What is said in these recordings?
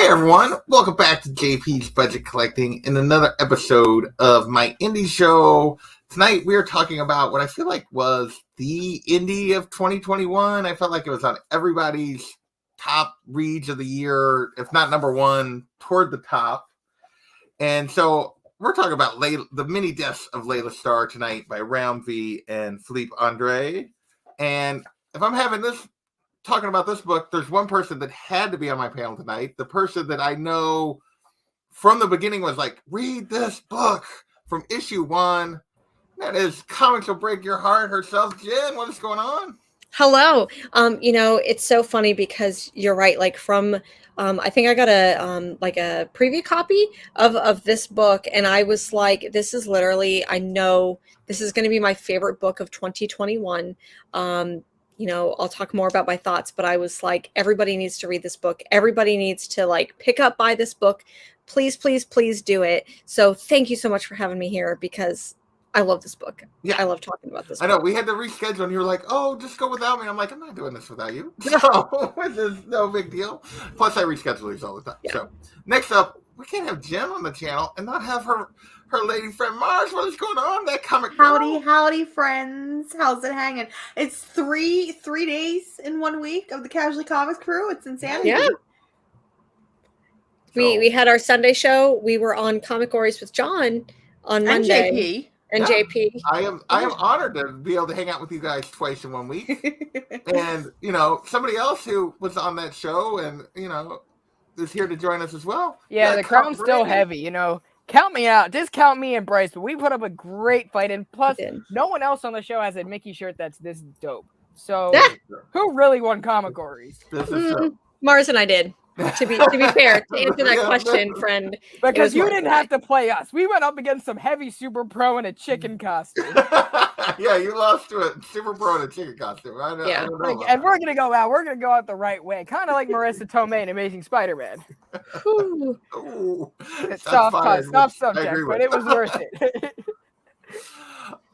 Hi everyone, welcome back to JP's Budget Collecting in another episode of my indie show. Tonight we are talking about what I feel like was the indie of 2021. I felt like it was on everybody's top reads of the year, if not number one, toward the top. And so we're talking about the mini deaths of Laila Starr tonight by Ram V and Philippe Andre. And if I'm having this talking about this book, there's one person that had to be on my panel tonight. The person that I know from the beginning was like, read this book from issue one. That is Comics Will Break Your Heart herself. Jen, what is going on? Hello. It's so funny because you're right. Like from, I think I got a preview copy of this book, and I was like, this is literally, I know this is going to be my favorite book of 2021. I'll talk more about my thoughts, but I was like, everybody needs to read this book. Everybody needs to buy this book. Please, please, please do it. So thank you so much for having me here because I love this book. Yeah, I love talking about this book. I know, we had to reschedule and you were like, oh, just go without me. I'm like, I'm not doing this without you. So this is no big deal. Plus I reschedule these all the time. Yeah. So next up, we can't have Jen on the channel and not have her lady friend Mars. What is going on? That comic girl? Howdy, friends. How's it hanging? It's three days in 1 week of the Casually Comics crew. It's insanity. Yeah. We had our Sunday show. We were on Comic Stories with John on Monday. And JP. I am honored to be able to hang out with you guys twice in 1 week. And, somebody else who was on that show and, is here to join us as well. Yeah, the crown's still heavy, Count me out. Discount me and Bryce, but we put up a great fight. And plus, no one else on the show has a Mickey shirt that's this dope. So, who really won Comic Stories? This is true. Mars and I did. To be fair, to answer that question, friend. Because you didn't have to play us. We went up against some heavy super pro in a chicken costume. Yeah, you lost to a super pro in a chicken costume. I don't know and we're gonna go out. We're gonna go out the right way, kind of like Marissa Tomei in Amazing Spider-Man. Ooh. Soft subject, but it was worth it.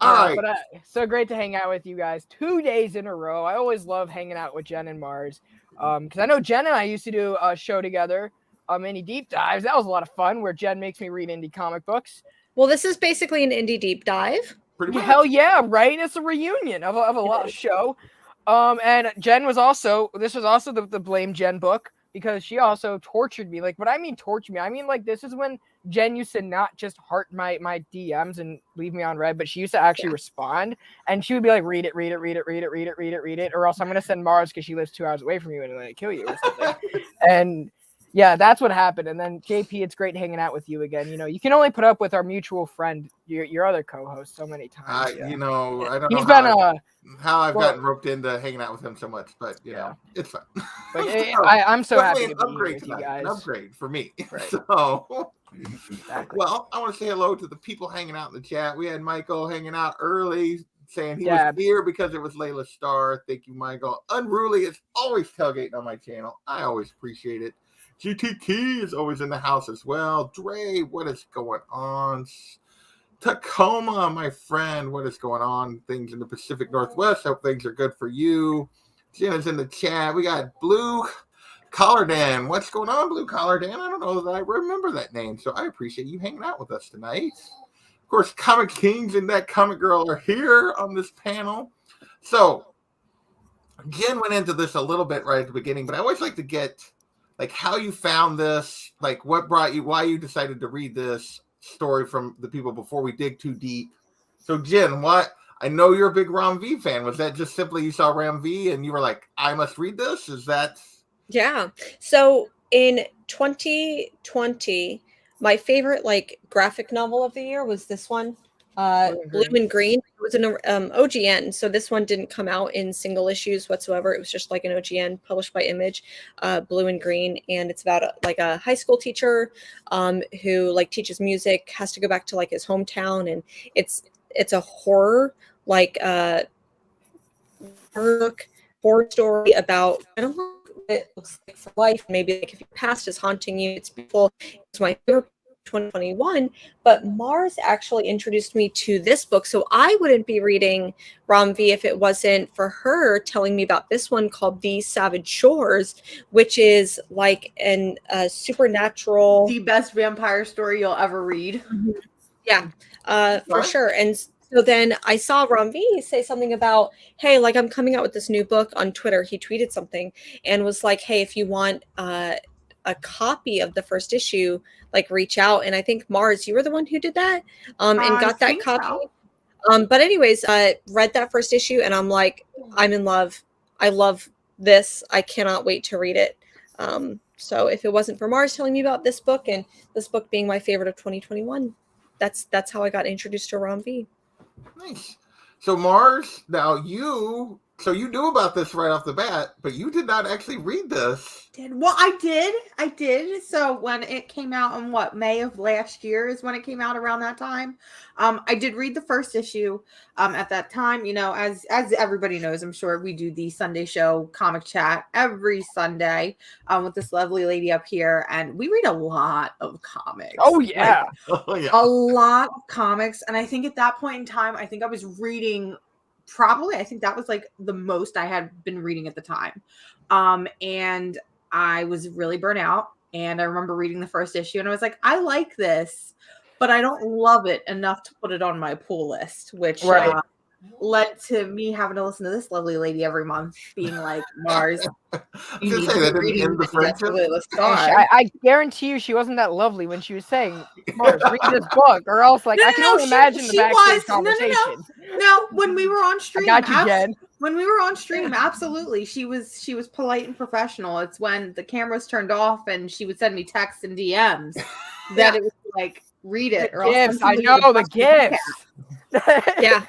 All right. But so great to hang out with you guys 2 days in a row. I always love hanging out with Jen and Mars. Because I know Jen and I used to do a show together, indie deep dives. That was a lot of fun where Jen makes me read indie comic books. Well, this is basically an indie deep dive. Hell yeah, right? It's a reunion of a lot of show. And Jen was also the Blame Jen book because she also tortured me. Like, what I mean torture me, I mean like this is when Jen used to not just heart my DMs and leave me on red, but she used to actually respond, and she would be like, read it, or else I'm gonna send Mars because she lives 2 hours away from you and then kill you or something. And yeah, that's what happened. And then JP, it's great hanging out with you again. You can only put up with our mutual friend, your other co-host, so many times. I don't know. He's been how I've gotten roped into hanging out with him so much, but it's fun. But I'm so happy to be here with you guys. An upgrade for me. Right. So, exactly. Well, I want to say hello to the people hanging out in the chat. We had Michael hanging out early, saying he was here because it was Laila Starr. Thank you, Michael. Unruly is always tailgating on my channel. I always appreciate it. GTT is always in the house as well. Dre, what is going on? Tacoma, my friend, what is going on? Things in the Pacific Northwest. Hope things are good for you. Jenna's in the chat. We got Blue Collar Dan. What's going on, Blue Collar Dan? I don't know that I remember that name, so I appreciate you hanging out with us tonight. Of course, Comic Kings and that Comic Girl are here on this panel. So, Jen went into this a little bit right at the beginning, but I always like to get how you found this, what brought you, why you decided to read this story from the people before we dig too deep. So Jen, I know you're a big Ram V fan. Was that just simply you saw Ram V and you were like, I must read this? Is that? Yeah. So in 2020, my favorite graphic novel of the year was this one. Blue and Green. It was an OGN, so this one didn't come out in single issues whatsoever. It was just like an OGN published by Image, Blue and Green, and it's about a high school teacher who teaches music, has to go back to his hometown, and it's a horror horror story about I don't know what it looks like for life. Maybe if your past is haunting you, it's beautiful. It's my favorite 2021, but Mars actually introduced me to this book. So I wouldn't be reading Rom V if it wasn't for her telling me about this one called These Savage Shores, which is like a supernatural. The best vampire story you'll ever read. Yeah, for sure. And so then I saw Rom V say something about, hey, like I'm coming out with this new book on Twitter. He tweeted something and was like, hey, if you want a copy of the first issue, like reach out. And I think Mars, you were the one who did that and got that copy. So. But anyways, read that first issue and I'm like, I'm in love. I love this. I cannot wait to read it. So if it wasn't for Mars telling me about this book and this book being my favorite of 2021, that's how I got introduced to Rom V. Nice. So Mars, now you knew about this right off the bat, but you did not actually read this. Well, I did. So when it came out in May of last year is when it came out, around that time. I did read the first issue. At that time, as everybody knows, I'm sure we do the Sunday show comic chat every Sunday with this lovely lady up here, and we read a lot of comics. Oh yeah, a lot of comics. And I think at that point in time, I think I was reading. I think that was like the most I had been reading at the time. And I was really burnt out. And I remember reading the first issue and I was like, I like this, but I don't love it enough to put it on my pull list, which led to me having to listen to this lovely lady every month being like, Mars, you need to read Laila Starr. I guarantee you she wasn't that lovely when she was saying, Mars, read this book, or else I can only imagine the backstage conversation. No, when we were on stream, I got you, Jen. When we were on stream, absolutely. She was polite and professional. It's when the cameras turned off and she would send me texts and DMs that it was like, read it. Or gifts. I know the gifts. Yeah.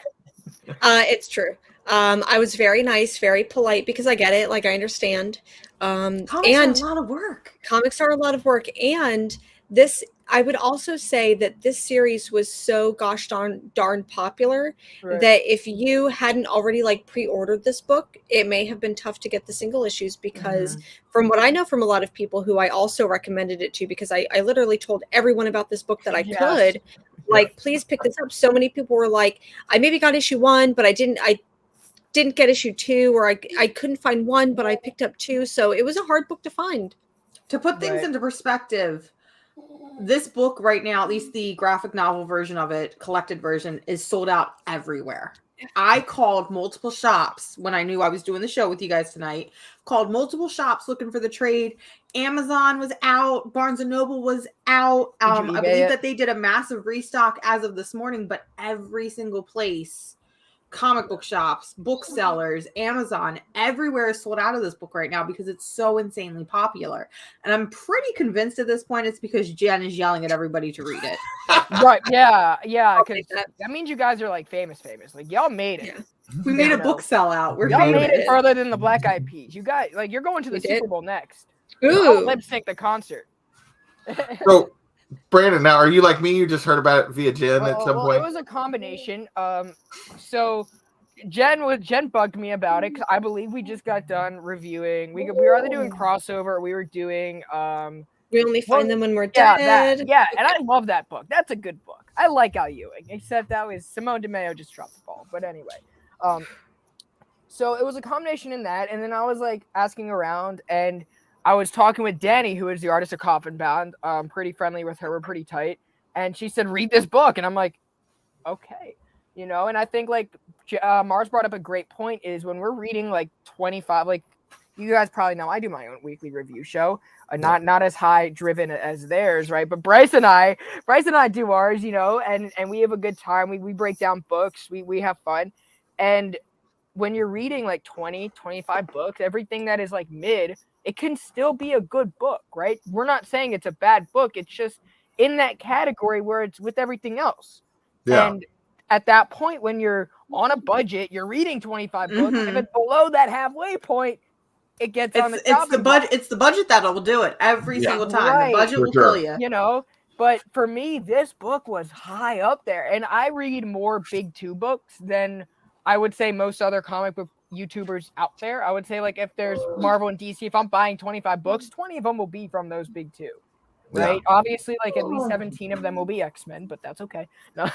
It's true. I was very nice, very polite because I get it. Like I understand. Comics are a lot of work. Comics are a lot of work. And this, I would also say that this series was so gosh darn popular that if you hadn't already like pre-ordered this book, it may have been tough to get the single issues because from what I know from a lot of people who I also recommended it to, because I literally told everyone about this book that I could, like, please pick this up. So many people were like, I maybe got issue 1, but I didn't get issue 2, or I couldn't find 1, but I picked up 2. So it was a hard book to find. To put things into perspective, this book right now, at least the graphic novel version of it, collected version, is sold out everywhere. I called multiple shops when I knew I was doing the show with you guys tonight. Called multiple shops looking for the trade. Amazon was out. Barnes & Noble was out. I believe that they did a massive restock as of this morning, but every single place, comic book shops, booksellers, Amazon, everywhere is sold out of this book right now because it's so insanely popular. And I'm pretty convinced at this point it's because Jen is yelling at everybody to read it. Right, yeah, because that means you guys are like famous. Like y'all made it. Yeah. We made a book sellout. Y'all made it further than the Black Eyed Peas. You guys, like, you're going to the Super Bowl next. Ooh. Lip sync the concert. So, Brandon, now are you like me? You just heard about it via Jen at some point? It was a combination. So Jen bugged me about it because I believe we just got done reviewing. We were either doing crossover. Or we were doing. We only find them when we're dead. And I love that book. That's a good book. I like Al Ewing, except that was Simone DeMeo just dropped the ball. But anyway, so it was a combination in that, and then I was like asking around, and I was talking with Danny, who is the artist of Coffin Bound. Pretty friendly with her. We're pretty tight. And she said, read this book. And I'm like, okay. And I think like Mars brought up a great point is when we're reading like 25, like you guys probably know I do my own weekly review show. Not as high driven as theirs, right? But Bryce and I do ours, and we have a good time. We break down books. We have fun. And when you're reading like 20, 25 books, everything that is like mid, it can still be a good book, right? We're not saying it's a bad book. It's just in that category where it's with everything else. Yeah. And at that point, when you're on a budget, you're reading 25 books. If it's below that halfway point, it gets on the top. It's the budget that will do it every single time. Right. The budget will kill you. But for me, this book was high up there. And I read more big 2 books than I would say most other comic book YouTubers out there. I would say like if there's Marvel and DC, if I'm buying 25 books, 20 of them will be from those big 2. right? Yeah. Obviously, like at least 17 of them will be X-Men, but that's okay. No.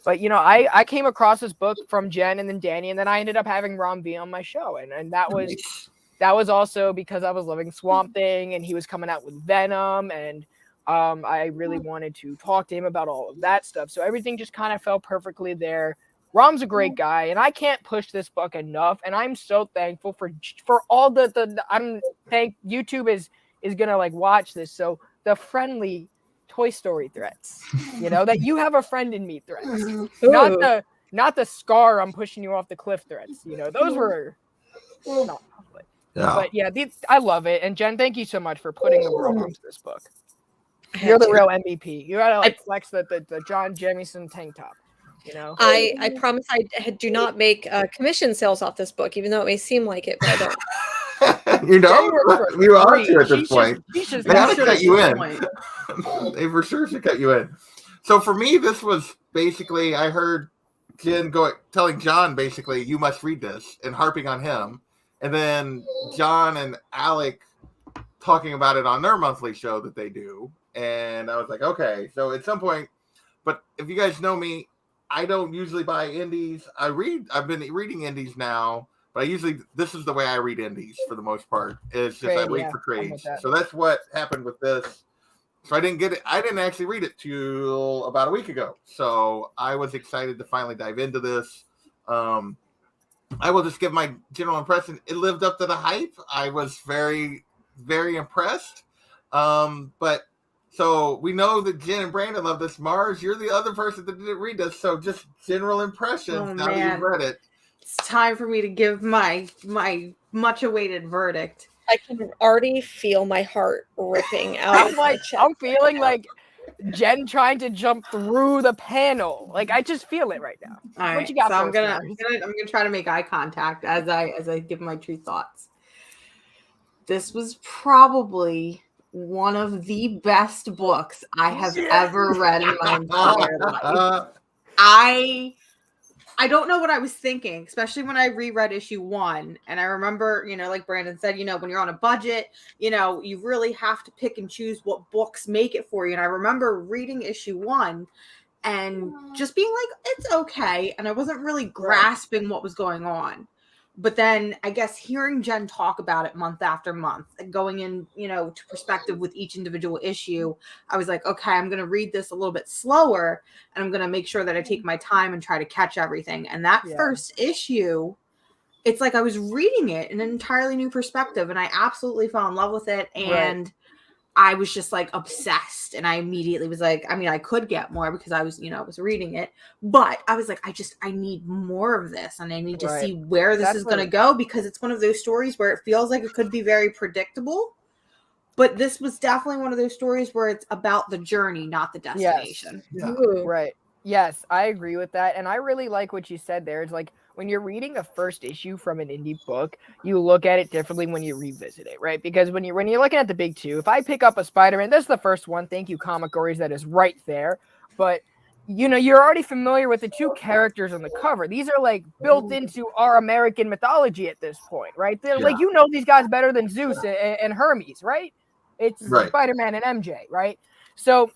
But I came across this book from Jen and then Danny, and then I ended up having Ron V on my show, and that was also because I was loving Swamp Thing, and he was coming out with Venom, and I really wanted to talk to him about all of that stuff. So everything just kind of fell perfectly there. Rom's a great guy, and I can't push this book enough. And I'm so thankful for all the I'm thank YouTube is gonna like watch this. So the friendly Toy Story threats, that you have a friend in me threats, not the Scar I'm pushing you off the cliff threats. Those were not public. Yeah. But yeah, I love it. And Jen, thank you so much for putting the world into this book. You're the real MVP. You gotta flex the John Jamieson tank top. I promise I do not make commission sales off this book, even though it may seem like it, but I don't. We were on to at this point. They have to cut you in. They for sure should cut you in. So for me, this was basically, I heard Jen telling John, basically, you must read this, and harping on him. And then John and Alec talking about it on their monthly show that they do. And I was like, okay. So at some point, but if you guys know me, I don't usually buy indies. I've been reading indies now, but this is the way I read indies for the most part. It's just I wait for trades. So that's what happened with this. So I didn't get it. I didn't actually read it till about a week ago. So I was excited to finally dive into this. I will just give my general impression. It lived up to the hype. I was very, very impressed. But so we know that Jen and Brandon love this. Mars, you're the other person that didn't read this. So just general impressions now that you've read it. It's time for me to give my much awaited verdict. I can already feel my heart ripping out. I'm feeling like Jen trying to jump through the panel. Like I just feel it right now. All right, what you got? So I'm gonna try to make eye contact as I give my true thoughts. This was probably one of the best books I have ever read in my entire life. I don't know what I was thinking, especially when I reread issue 1. And I remember, like Brandon said, when you're on a budget, you really have to pick and choose what books make it for you. And I remember reading issue 1 and just being like, it's okay. And I wasn't really grasping what was going on. But then I guess hearing Jen talk about it month after month and going in, to perspective with each individual issue, I was like, okay, I'm going to read this a little bit slower and I'm going to make sure that I take my time and try to catch everything. And that first issue, it's like I was reading it in an entirely new perspective and I absolutely fell in love with it. And I was just like obsessed. And I immediately was like, I could get more because I was, I was reading it, but I was like, I need more of this and I need to see where this is going to go because it's one of those stories where it feels like it could be very predictable, but this was definitely one of those stories where it's about the journey, not the destination. Yes. Yeah. Right. Yes, I agree with that. And I really like what you said there. It's like, when you're reading a first issue from an indie book, you look at it differently when you revisit it, right? Because when you're looking at the big two, if I pick up a Spider-Man, this is the first one. Thank you, Comic Gories, that is right there. But you're already familiar with the two characters on the cover. These are like built into our American mythology at this point, right? They're like these guys better than Zeus and Hermes, right? It's Spider-Man and MJ, right? So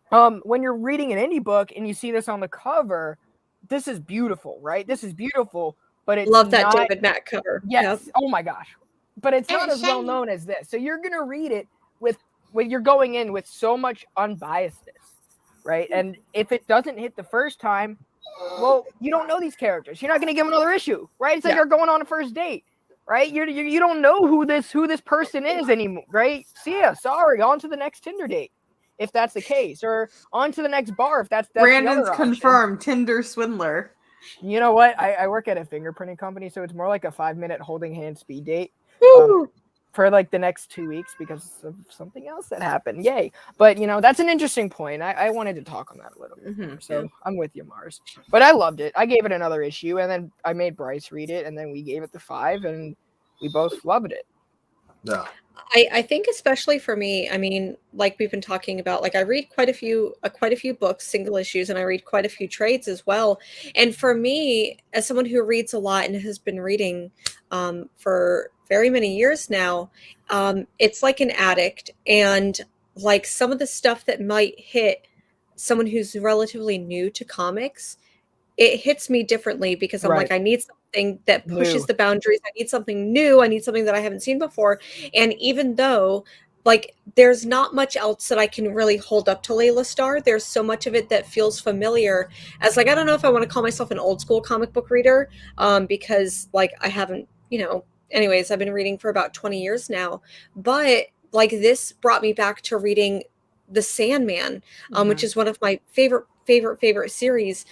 when you're reading an indie book and you see this on the cover, this is beautiful, right? This is beautiful, but it's love that David Mack cover. Yes. Yep. Oh my gosh. But it's not as well known as this. So you're gonna read it when you're going in with so much unbiasedness, right? And if it doesn't hit the first time, well, you don't know these characters. You're not gonna give them another issue, right? It's like you're going on a first date, right? You don't know who this person is anymore, right? See ya. Sorry. On to the next Tinder date, if that's the case, or on to the next bar if that's Brandon's confirmed Tinder swindler. You know what? I work at a fingerprinting company, so it's more like a 5-minute holding hand speed date for like the next 2 weeks because of something else that happened. Yay. But that's an interesting point. I wanted to talk on that a little bit more. So I'm with you, Mars. But I loved it. I gave it another issue and then I made Bryce read it and then we gave it the 5 and we both loved it. Yeah. I think especially for me, like we've been talking about, like I read quite a few books, single issues, and I read quite a few trades as well. And for me, as someone who reads a lot and has been reading for very many years now, it's like an addict. And like some of the stuff that might hit someone who's relatively new to comics, it hits me differently because I'm like, Right. I need something that pushes New. the boundaries. I need something new. I need something that I haven't seen before. And even though, like, there's not much else that I can really hold up to Laila Starr, there's so much of it that feels familiar. As like, I don't know if I want to call myself an old school comic book reader, because like I haven't, anyways, I've been reading for about 20 years now. But like this brought me back to reading The Sandman, which is one of my favorite series.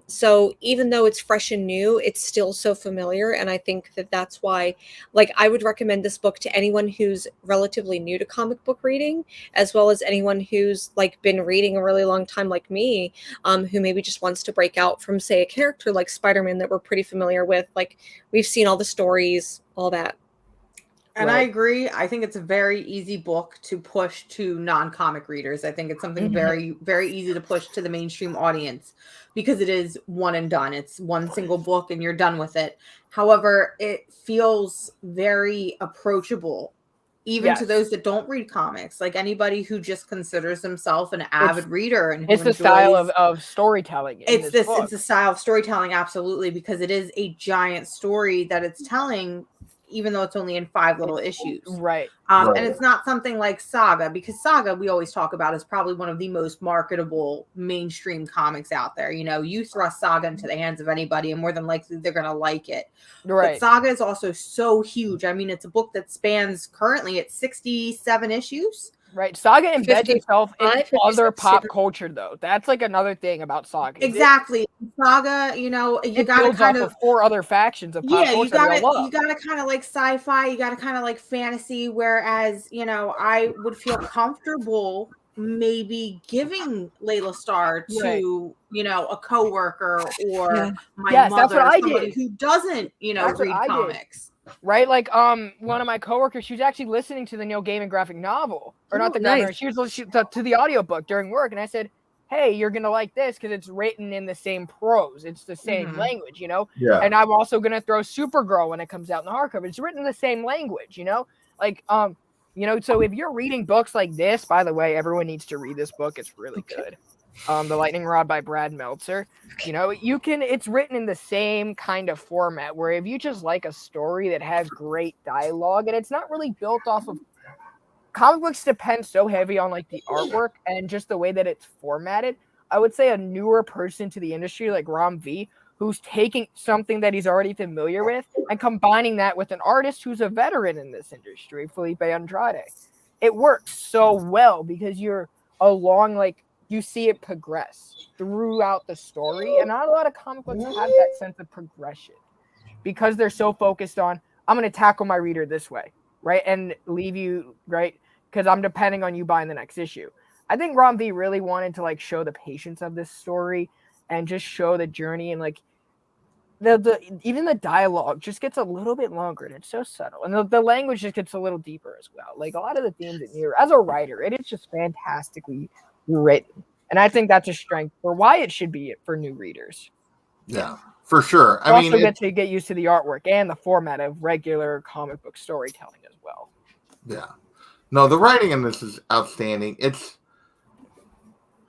So even though it's fresh and new, it's still so familiar. And I think that that's why, like, I would recommend this book to anyone who's relatively new to comic book reading, as well as anyone who's like been reading a really long time, like me, who maybe just wants to break out from, say, a character like Spider-Man that we're pretty familiar with. Like, we've seen all the stories, all that. And I agree. I think it's a very easy book to push to non-comic readers. I think it's something very, very easy to push to the mainstream audience because it is one and done. It's one single book and you're done with it. However, it feels very approachable, even to those that don't read comics. Like anybody who just considers themselves an avid reader and who it's the enjoys, style of storytelling. It's the style of storytelling, absolutely, because it is a giant story that it's telling, even though it's only in 5 little issues. Right. And it's not something like Saga, because Saga, we always talk about, is probably one of the most marketable mainstream comics out there. You know, you thrust Saga into the hands of anybody and more than likely they're going to like it. Right. But Saga is also so huge. I mean, it's a book that spans currently at 67 issues. Right. Saga embeds itself in other pop culture, though. That's like another thing about Saga. Exactly. Saga, you know, you gotta kind of 4 other factions of pop culture. you gotta kind of like sci-fi, you gotta kind of like fantasy, whereas, you know, I would feel comfortable maybe giving Laila Starr to, you know, a coworker or my mother, or somebody who doesn't, you know, read comics. Right, like one of my coworkers, she was actually listening to the Neil Gaiman graphic novel, or not the graphic. She was listening to the audiobook during work, and I said, "Hey, you're gonna like this because it's written in the same prose, it's the same language, you know." Yeah. And I'm also gonna throw Supergirl when it comes out in the hardcover. It's written in the same language, you know, like you know. So if you're reading books like this, by the way, everyone needs to read this book. It's really good. The Lightning Rod by Brad Meltzer. You know, it's written in the same kind of format where if you just like a story that has great dialogue and it's not really built off of comic books, depend so heavy on like the artwork and just the way that it's formatted. I would say a newer person to the industry like Ram V, who's taking something that he's already familiar with and combining that with an artist who's a veteran in this industry, Felipe Andrade. It works so well because you're along, like, you see it progress throughout the story. And not a lot of comic books have that sense of progression because they're so focused on, I'm going to tackle my reader this way, right? And leave you, right? Because I'm depending on you buying the next issue. I think Ron V really wanted to like show the patience of this story and just show the journey, and like even the dialogue just gets a little bit longer and it's so subtle, and the language just gets a little deeper as well. Like a lot of the themes in here, as a writer, it is just fantastically written, and I think that's a strength for why it should be for new readers. Yeah, for sure. I mean, also get used to the artwork and the format of regular comic book storytelling as well. Yeah, no, the writing in this is outstanding. It's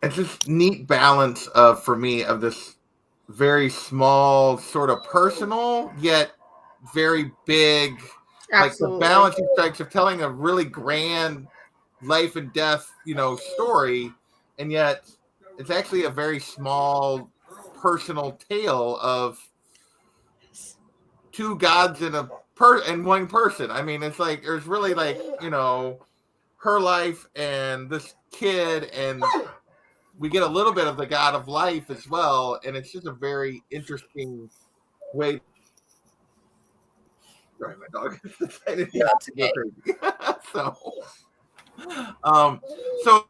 this neat balance of, for me, of this very small, sort of personal yet very big. Absolutely. Like the balancing strikes of telling a really grand life and death, you know, story, and yet it's actually a very small personal tale of two gods and one person. I mean, it's like there's really, like, you know, her life and this kid, and we get a little bit of the god of life as well, and it's just a very interesting way. Sorry, my dog decided to go crazy. So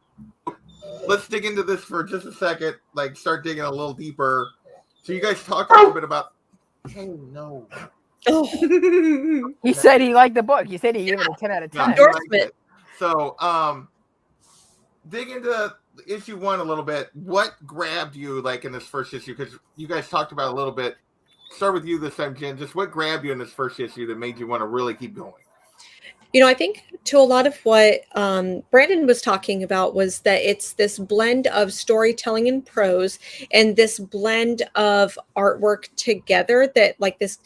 let's dig into this for just a second. Like, start digging a little deeper. So you guys talked a little bit about. Oh no! He said he liked the book. He said he gave it a 10 out of 10. Endorsement. So, dig into issue 1 a little bit. What grabbed you, like, in this first issue? Because you guys talked about a little bit. Start with you this time, Jen. Just what grabbed you in this first issue that made you want to really keep going? I think to a lot of what Brandon was talking about was that it's this blend of storytelling and prose and this blend of artwork together that like this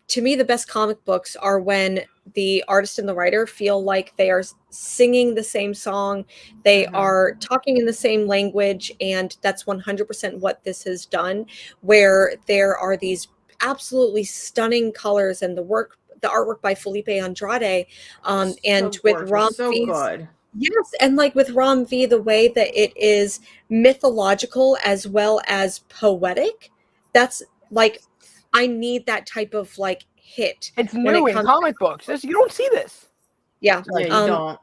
to me the best comic books are when the artist and the writer feel like they are singing the same song, they are talking in the same language, and that's 100% what this has done, where there are these absolutely stunning colors and the artwork by Felipe Andrade, and So with gorgeous, Rom so V's, good. yes, and like with Rom V, the way that it is mythological as well as poetic, that's like I need that type of like hit It's when it new in comes to comic books. You don't see this. yeah. Yeah, you don't.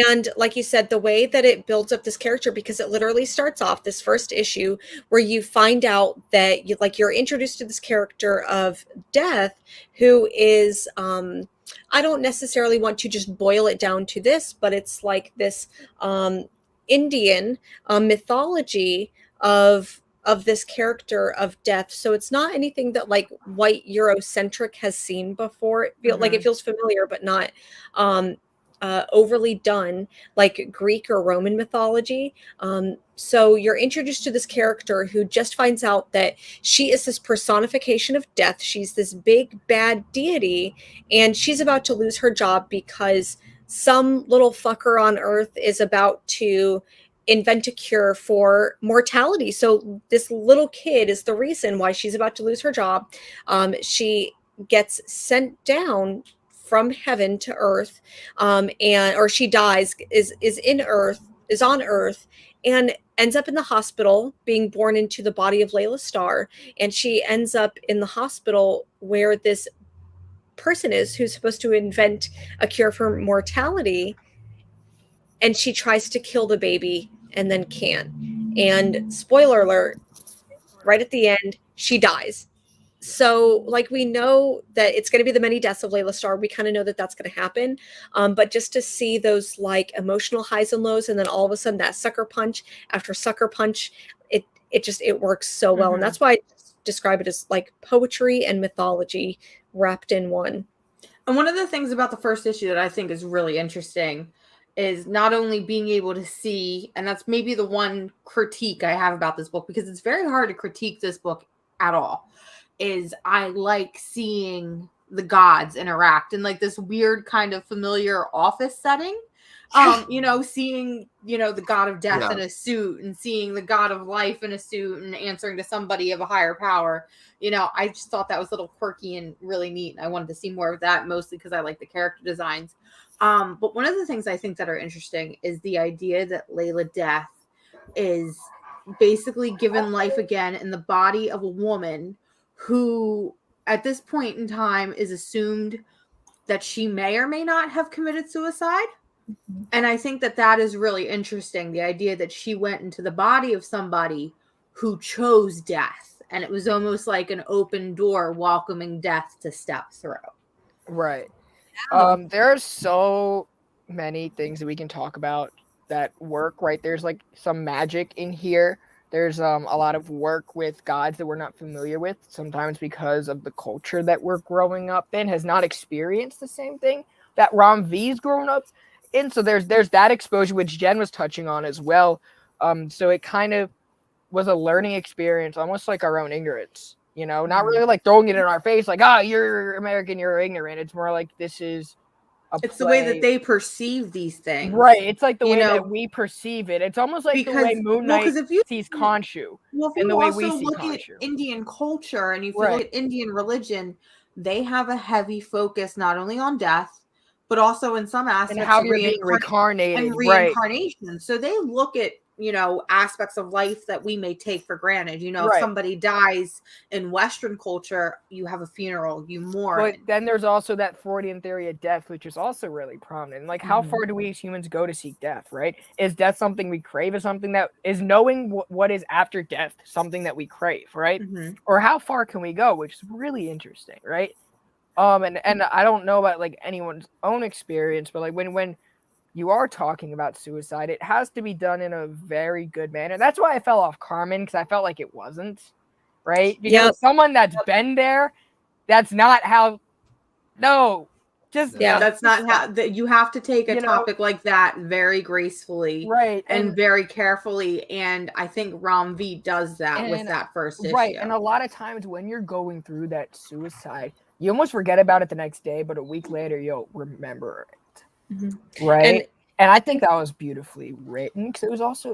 And like you said, the way that it builds up this character, because it literally starts off this first issue where you find out that you're introduced to this character of Death, who is I don't necessarily want to just boil it down to this, but it's like this Indian mythology of this character of Death. So it's not anything that like white Eurocentric has seen before. It feels familiar, but not overly done like Greek or Roman mythology. So you're introduced to this character who just finds out that she is this personification of death. She's this big bad deity, and she's about to lose her job because some little fucker on Earth is about to invent a cure for mortality. So this little kid is the reason why she's about to lose her job. She gets sent down from heaven to earth, and or she dies, is on earth, and ends up in the hospital being born into the body of Laila Starr, and she ends up in the hospital where this person is who's supposed to invent a cure for mortality, and she tries to kill the baby and then can't, and spoiler alert, right at the end she dies. So like we know that it's going to be the many deaths of Layla Starr. We kind of know that that's going to happen, but just to see those like emotional highs and lows, and then all of a sudden that sucker punch after sucker punch, it works so well, and that's why I describe it as like poetry and mythology wrapped in one. And one of the things about the first issue that I think is really interesting is not only being able to see, and that's maybe the one critique I have about this book, because it's very hard to critique this book at all, is I like seeing the gods interact in like this weird kind of familiar office setting. Seeing, the god of death in a suit, and seeing the god of life in a suit and answering to somebody of a higher power. I just thought that was a little quirky and really neat. And I wanted to see more of that, mostly because I like the character designs. But one of the things I think that are interesting is the idea that Layla Death is basically given life again in the body of a woman who, at this point in time, is assumed that she may or may not have committed suicide. And I think that that is really interesting. The idea that she went into the body of somebody who chose death. And it was almost like an open door welcoming death to step through. Right. There are so many things that we can talk about that work, right? There's like some magic in here. There's a lot of work with gods that we're not familiar with, sometimes because of the culture that we're growing up in has not experienced the same thing that Rom V's grown up in. So there's that exposure, which Jen was touching on as well. So it kind of was a learning experience, almost like our own ignorance, not really like throwing it in our face, like, you're American, you're ignorant. It's more like this is it's the way that they perceive these things. Right. It's like the way that we perceive it. It's almost like the way Moon Knight sees Khonshu. Well, if and the you way also we see look at Khonshu. Indian culture, and if you look at Indian religion, they have a heavy focus not only on death, but also in some aspects and how you're being reincarnated and reincarnation. Right. So they look at aspects of life that we may take for granted. If somebody dies in Western culture, you have a funeral, you mourn. But then there's also that Freudian theory of death, which is also really prominent. Like, how far do we as humans go to seek death, right? Is death something we crave? Is something that is knowing what is after death something that we crave, right? Or how far can we go, which is really interesting, right? And I don't know about like anyone's own experience, but like when you are talking about suicide, it has to be done in a very good manner. That's why I fell off Carmen, because I felt like it wasn't, right? Because someone that's been there, that's not how. No, Just that's not how that you have to take a You know- topic like that very gracefully, right, and very carefully. And I think Rom V does that with And- that first issue. right. And a lot of times when you're going through that suicide, you almost forget about it the next day, but a week later you'll remember it. Right. And I think that was beautifully written because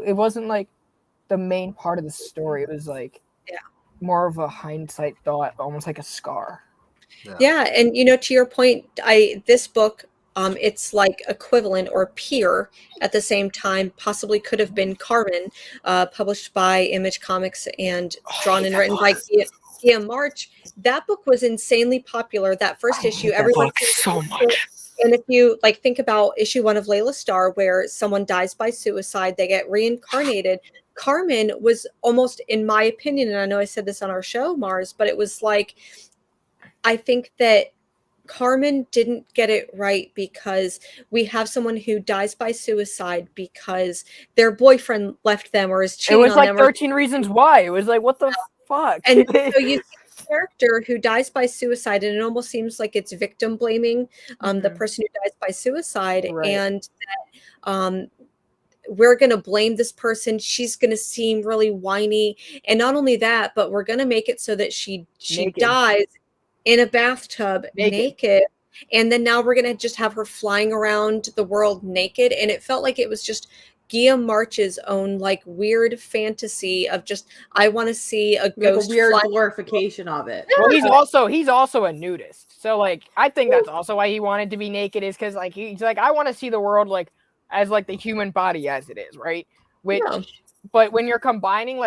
it wasn't like the main part of the story. It was like more of a hindsight thought, almost like a scar. Yeah, and to your point, this book, it's like equivalent or peer at the same time, possibly could have been Carmen, published by Image Comics and drawn and written by Gia March. That book was insanely popular. That first issue, everyone so much. And if you think about issue 1 of Laila Starr, where someone dies by suicide, they get reincarnated. Carmen was almost, in my opinion, and I know I said this on our show, Mars, but it was like, I think that Carmen didn't get it right because we have someone who dies by suicide because their boyfriend left them or is cheating on them. It was like 13 Reasons Why. It was like, what the fuck? And so you see a character who dies by suicide, and it almost seems like it's victim blaming the person who dies by suicide, and that we're going to blame this person. She's going to seem really whiny, and not only that, but we're going to make it so that she dies in a bathtub naked. And then now we're going to just have her flying around the world naked. And it felt like it was just Gia March's own weird fantasy of just, I want to see a ghost, a weird glorification of it. Well, he's also a nudist. So I think that's also why he wanted to be naked, is because he's like, I want to see the world as the human body as it is, right? But when you're combining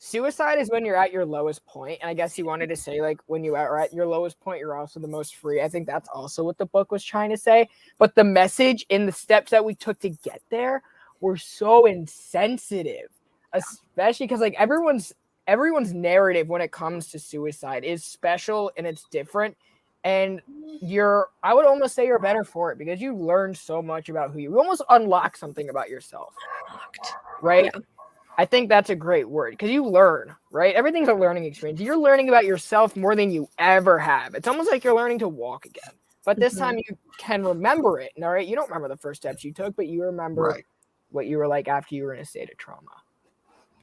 suicide is when you're at your lowest point, and I guess he wanted to say when you are at your lowest point, you're also the most free. I think that's also what the book was trying to say. But the message in the steps that we took to get there were so insensitive, especially because everyone's narrative when it comes to suicide is special and it's different. And I would almost say you're better for it because you learn so much about who you almost unlock something about yourself, right? Yeah. I think that's a great word because you learn, right? Everything's a learning experience. You're learning about yourself more than you ever have. It's almost like you're learning to walk again. But this time you can remember it, all right? You don't remember the first steps you took, but you remember what you were like after you were in a state of trauma,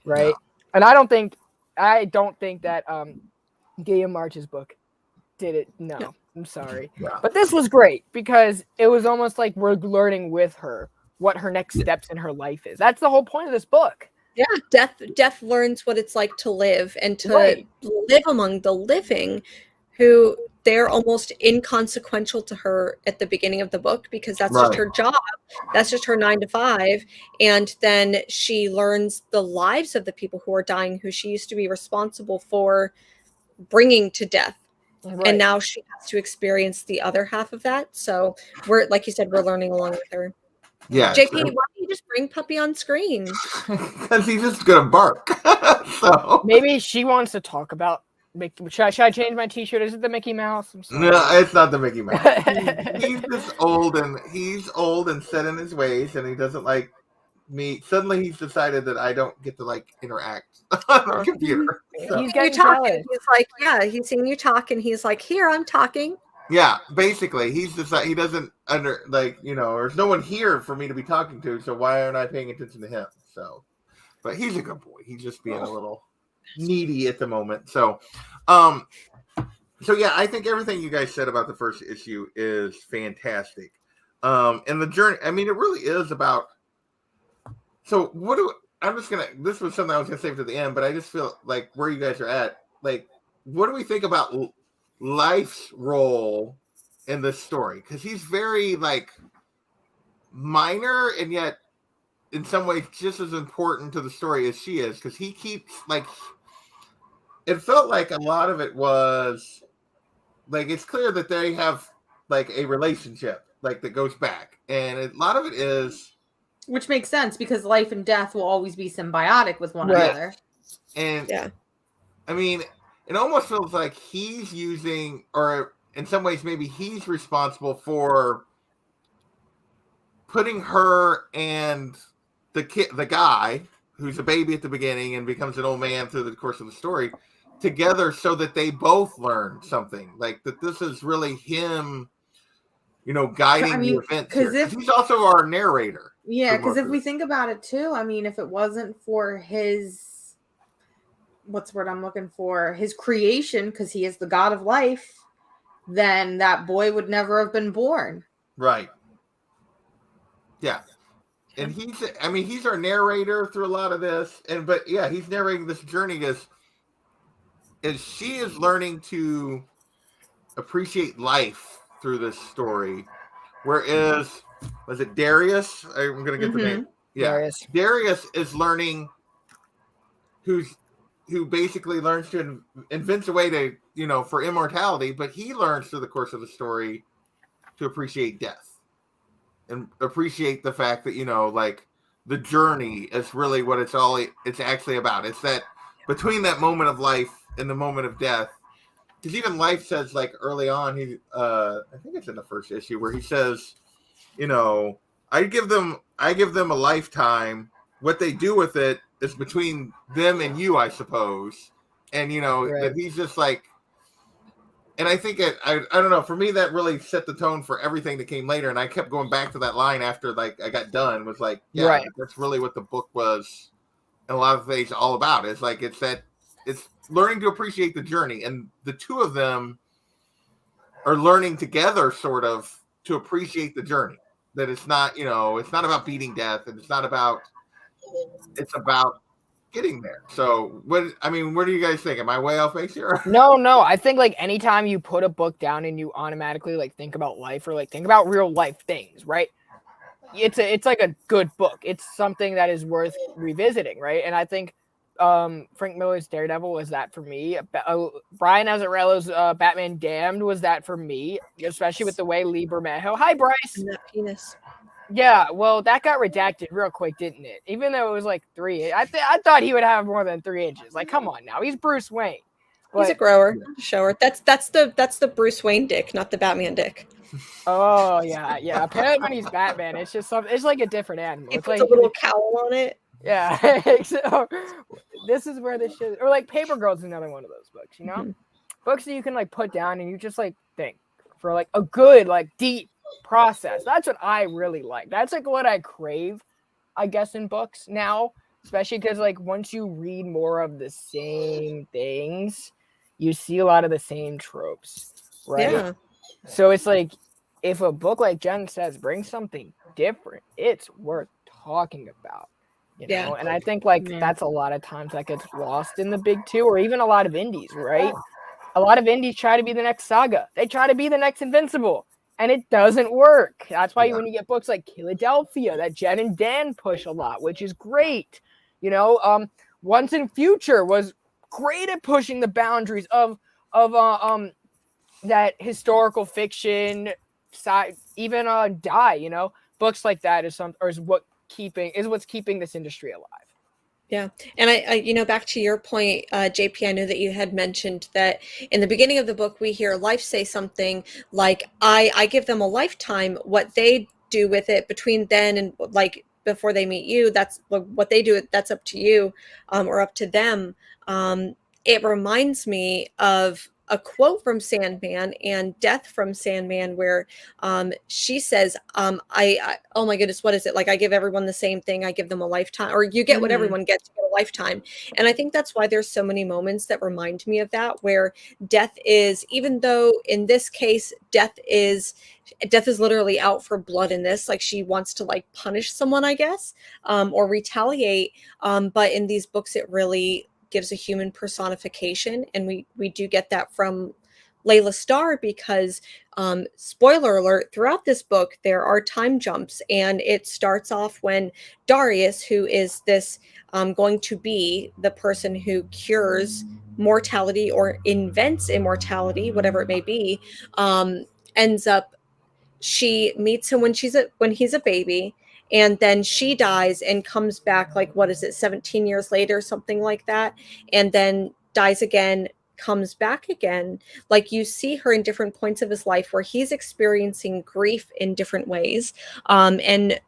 right? Yeah. And I don't think that Gia March's book did it. No, I'm sorry. Yeah. But this was great because it was almost like we're learning with her what her next steps in her life is. That's the whole point of this book. Yeah, death learns what it's like to live and to live among the living, who they're almost inconsequential to her at the beginning of the book because that's just her job. That's just her 9 to 5. And then she learns the lives of the people who are dying, who she used to be responsible for bringing to death. And now she has to experience the other half of that. So we're, like you said, we're learning along with her. Yeah, JP, why don't you just bring Puppy on screen? Because he's just gonna bark. So maybe she wants to talk about. Should I change my T-shirt? Is it the Mickey Mouse? No, it's not the Mickey Mouse. He's just old and set in his ways, and he doesn't like me. Suddenly, he's decided that I don't get to interact on the computer. So. He's getting jealous. He's like, he's seeing you talk, and he's like, here, I'm talking. Yeah, basically, he's decided he doesn't there's no one here for me to be talking to, so why aren't I paying attention to him? So, but he's a good boy. He's just being a little needy at the moment. So, yeah, I think everything you guys said about the first issue is fantastic. And the journey, I mean, it really is about. So, this was something I was gonna save to the end, but I just feel like where you guys are at, what do we think about Life's role in this story? Because he's very minor and yet in some ways just as important to the story as she is, because he keeps it felt like a lot of it was it's clear that they have a relationship that goes back, and a lot of it is, which makes sense because life and death will always be symbiotic with one another. And I mean, it almost feels like he's using, or in some ways, maybe he's responsible for putting her and the guy who's a baby at the beginning and becomes an old man through the course of the story together so that they both learn something. That this is really him guiding the events here. He's also our narrator. Yeah, because if we think about it too, I mean, if it wasn't for his, what's the word I'm looking for? His creation, because he is the god of life, then that boy would never have been born. Right. Yeah. And he's our narrator through a lot of this. But he's narrating this journey as she is learning to appreciate life through this story. Whereas, was it Darius? I'm going to get the name. Yeah. Darius is learning who basically learns to invents a way to, for immortality, but he learns through the course of the story to appreciate death and appreciate the fact that, like the journey is really what it's actually about. It's that between that moment of life and the moment of death, because even Life says, like, early on, I think it's in the first issue where he says, I give them a lifetime. What they do with it is between them and you, I suppose. And that he's just like, and I think I don't know. For me, that really set the tone for everything that came later. And I kept going back to that line after, like, I got done. Was like, that's really what the book was, and a lot of things all about. It's like it's learning to appreciate the journey, and the two of them are learning together, sort of, to appreciate the journey. That it's not, it's not about beating death, and it's about getting there. So, what do you guys think? Am I way off base here? No. I think, like, anytime you put a book down and you automatically, like, think about life or, like, think about real life things, right? It's like a good book. It's something that is worth revisiting, right? And I think Frank Miller's Daredevil was that for me. Brian Azzarello's Batman Damned was that for me, especially with the way Lee Bermejo. Hi, Bryce. And that penis. Yeah, well, that got redacted real quick, didn't it? Even though it was like 3. I thought he would have more than 3 inches. Like, come on now, he's Bruce Wayne. But, he's a grower, shower. That's the Bruce Wayne dick, not the Batman dick. Oh yeah. Apparently, when he's Batman, it's just something. It's like a different animal. He puts like a little cowl on it. Yeah. So this is where this shit, or like Paper Girl's another one of those books. Books that you can, like, put down and you just, like, think for, like, a good, like, deep process. That's what I really like. That's, like, what I crave, I guess, in books now, especially because, like, once you read more of the same things, you see a lot of the same tropes, right? Yeah. So it's like, if a book, like Jen says, brings something different, it's worth talking about, know? And I think, like, that's a lot of times that gets lost in the big two, or even a lot of indies, right? A lot of indies try to be the next Saga. They try to be the next Invincible, and it doesn't work. That's why when you get books like Philadelphia that Jen and Dan push a lot, which is great. Once in Future was great at pushing the boundaries of that historical fiction side, even Die, books like that is what's keeping this industry alive. Yeah. And I back to your point, JP, I know that you had mentioned that in the beginning of the book, we hear Life say something like, I give them a lifetime. What they do with it between then and, like, before they meet you, that's what they do. That's up to you, or up to them. It reminds me of a quote from Sandman and Death from Sandman, where she says, I oh my goodness, what is it? Like, I give everyone the same thing. I give them a lifetime, or you get what everyone gets, you get a lifetime. And I think that's why there's so many moments that remind me of that, where death is, even though in this case, death is literally out for blood in this, like, she wants to, like, punish someone, I guess, or retaliate. But in these books, it really gives a human personification, and we do get that from Laila Starr, because spoiler alert, throughout this book there are time jumps, and it starts off when Darius, who is this going to be the person who cures mortality or invents immortality, whatever it may be, ends up, she meets him when he's a baby, and then she dies and comes back, like, what is it, 17 years later, something like that, and then dies again, comes back again. Like, you see her in different points of his life where he's experiencing grief in different ways. And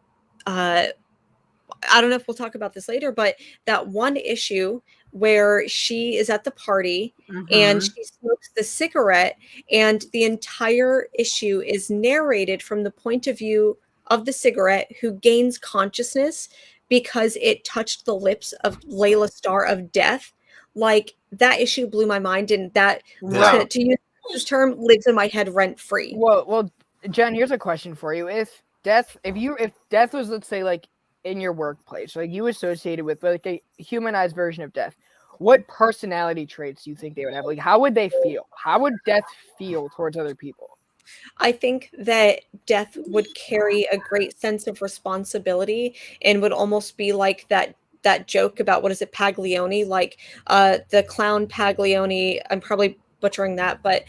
I don't know if we'll talk about this later, but that one issue where she is at the party and she smokes the cigarette, and the entire issue is narrated from the point of view of the cigarette, who gains consciousness because it touched the lips of Laila Starr of death. Like, that issue blew my mind, and that, to use this term, lives in my head rent free. Well, Jen, here's a question for you. If death was, let's say, like in your workplace, like you associated with like a humanized version of death, what personality traits do you think they would have? Like, how would they feel? How would death feel towards other people? I think that death would carry a great sense of responsibility and would almost be like that joke about, what is it, Paglioni, like the clown Paglioni, I'm probably butchering that, but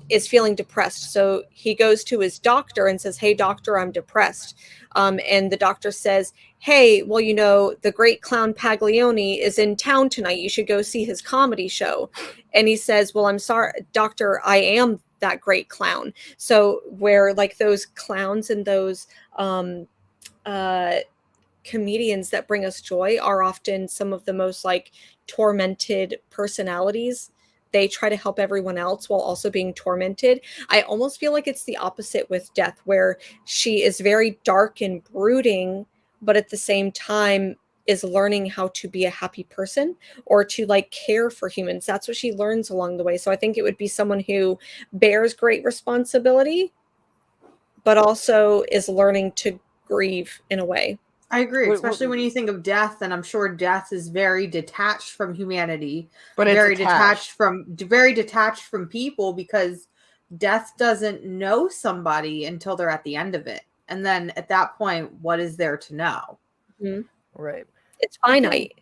is feeling depressed. So he goes to his doctor and says, "Hey doctor, I'm depressed." And the doctor says, "Hey, well, you know, the great clown Paglioni is in town tonight. You should go see his comedy show." And he says, "Well, I'm sorry, doctor, I am that great clown." So where like those clowns and those comedians that bring us joy are often some of the most like tormented personalities. They try to help everyone else while also being tormented. I almost feel like it's the opposite with death, where she is very dark and brooding, but at the same time is learning how to be a happy person or to like care for humans. That's what she learns along the way. So I think it would be someone who bears great responsibility, but also is learning to grieve in a way. I agree, especially when you think of death, and I'm sure death is very detached from humanity, but very detached from people, because death doesn't know somebody until they're at the end of it, and then at that point, what is there to know? Mm-hmm. Right, it's finite.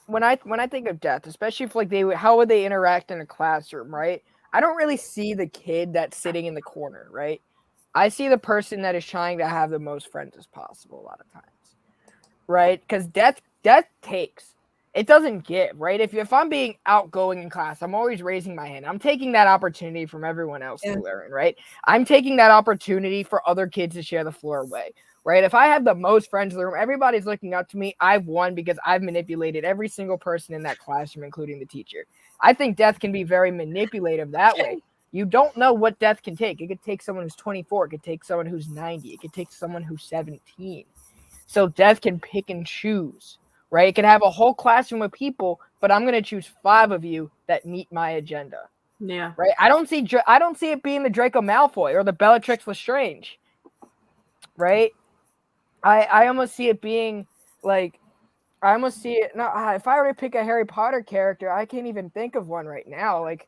When I think of death, especially if like how would they interact in a classroom, right? I don't really see the kid that's sitting in the corner, right? I see the person that is trying to have the most friends as possible a lot of times. Right? Because death takes. It doesn't give, right? If I'm being outgoing in class, I'm always raising my hand. I'm taking that opportunity from everyone else to learn, right? I'm taking that opportunity for other kids to share the floor away, right? If I have the most friends in the room, everybody's looking up to me, I've won because I've manipulated every single person in that classroom, including the teacher. I think death can be very manipulative that way. You don't know what death can take. It could take someone who's 24. It could take someone who's 90. It could take someone who's 17. So death can pick and choose, right? It can have a whole classroom of people, but I'm going to choose 5 of you that meet my agenda. Yeah. Right? I don't see it being the Draco Malfoy or the Bellatrix Lestrange. Right? I almost see it being like, if I were to pick a Harry Potter character, I can't even think of one right now. Like,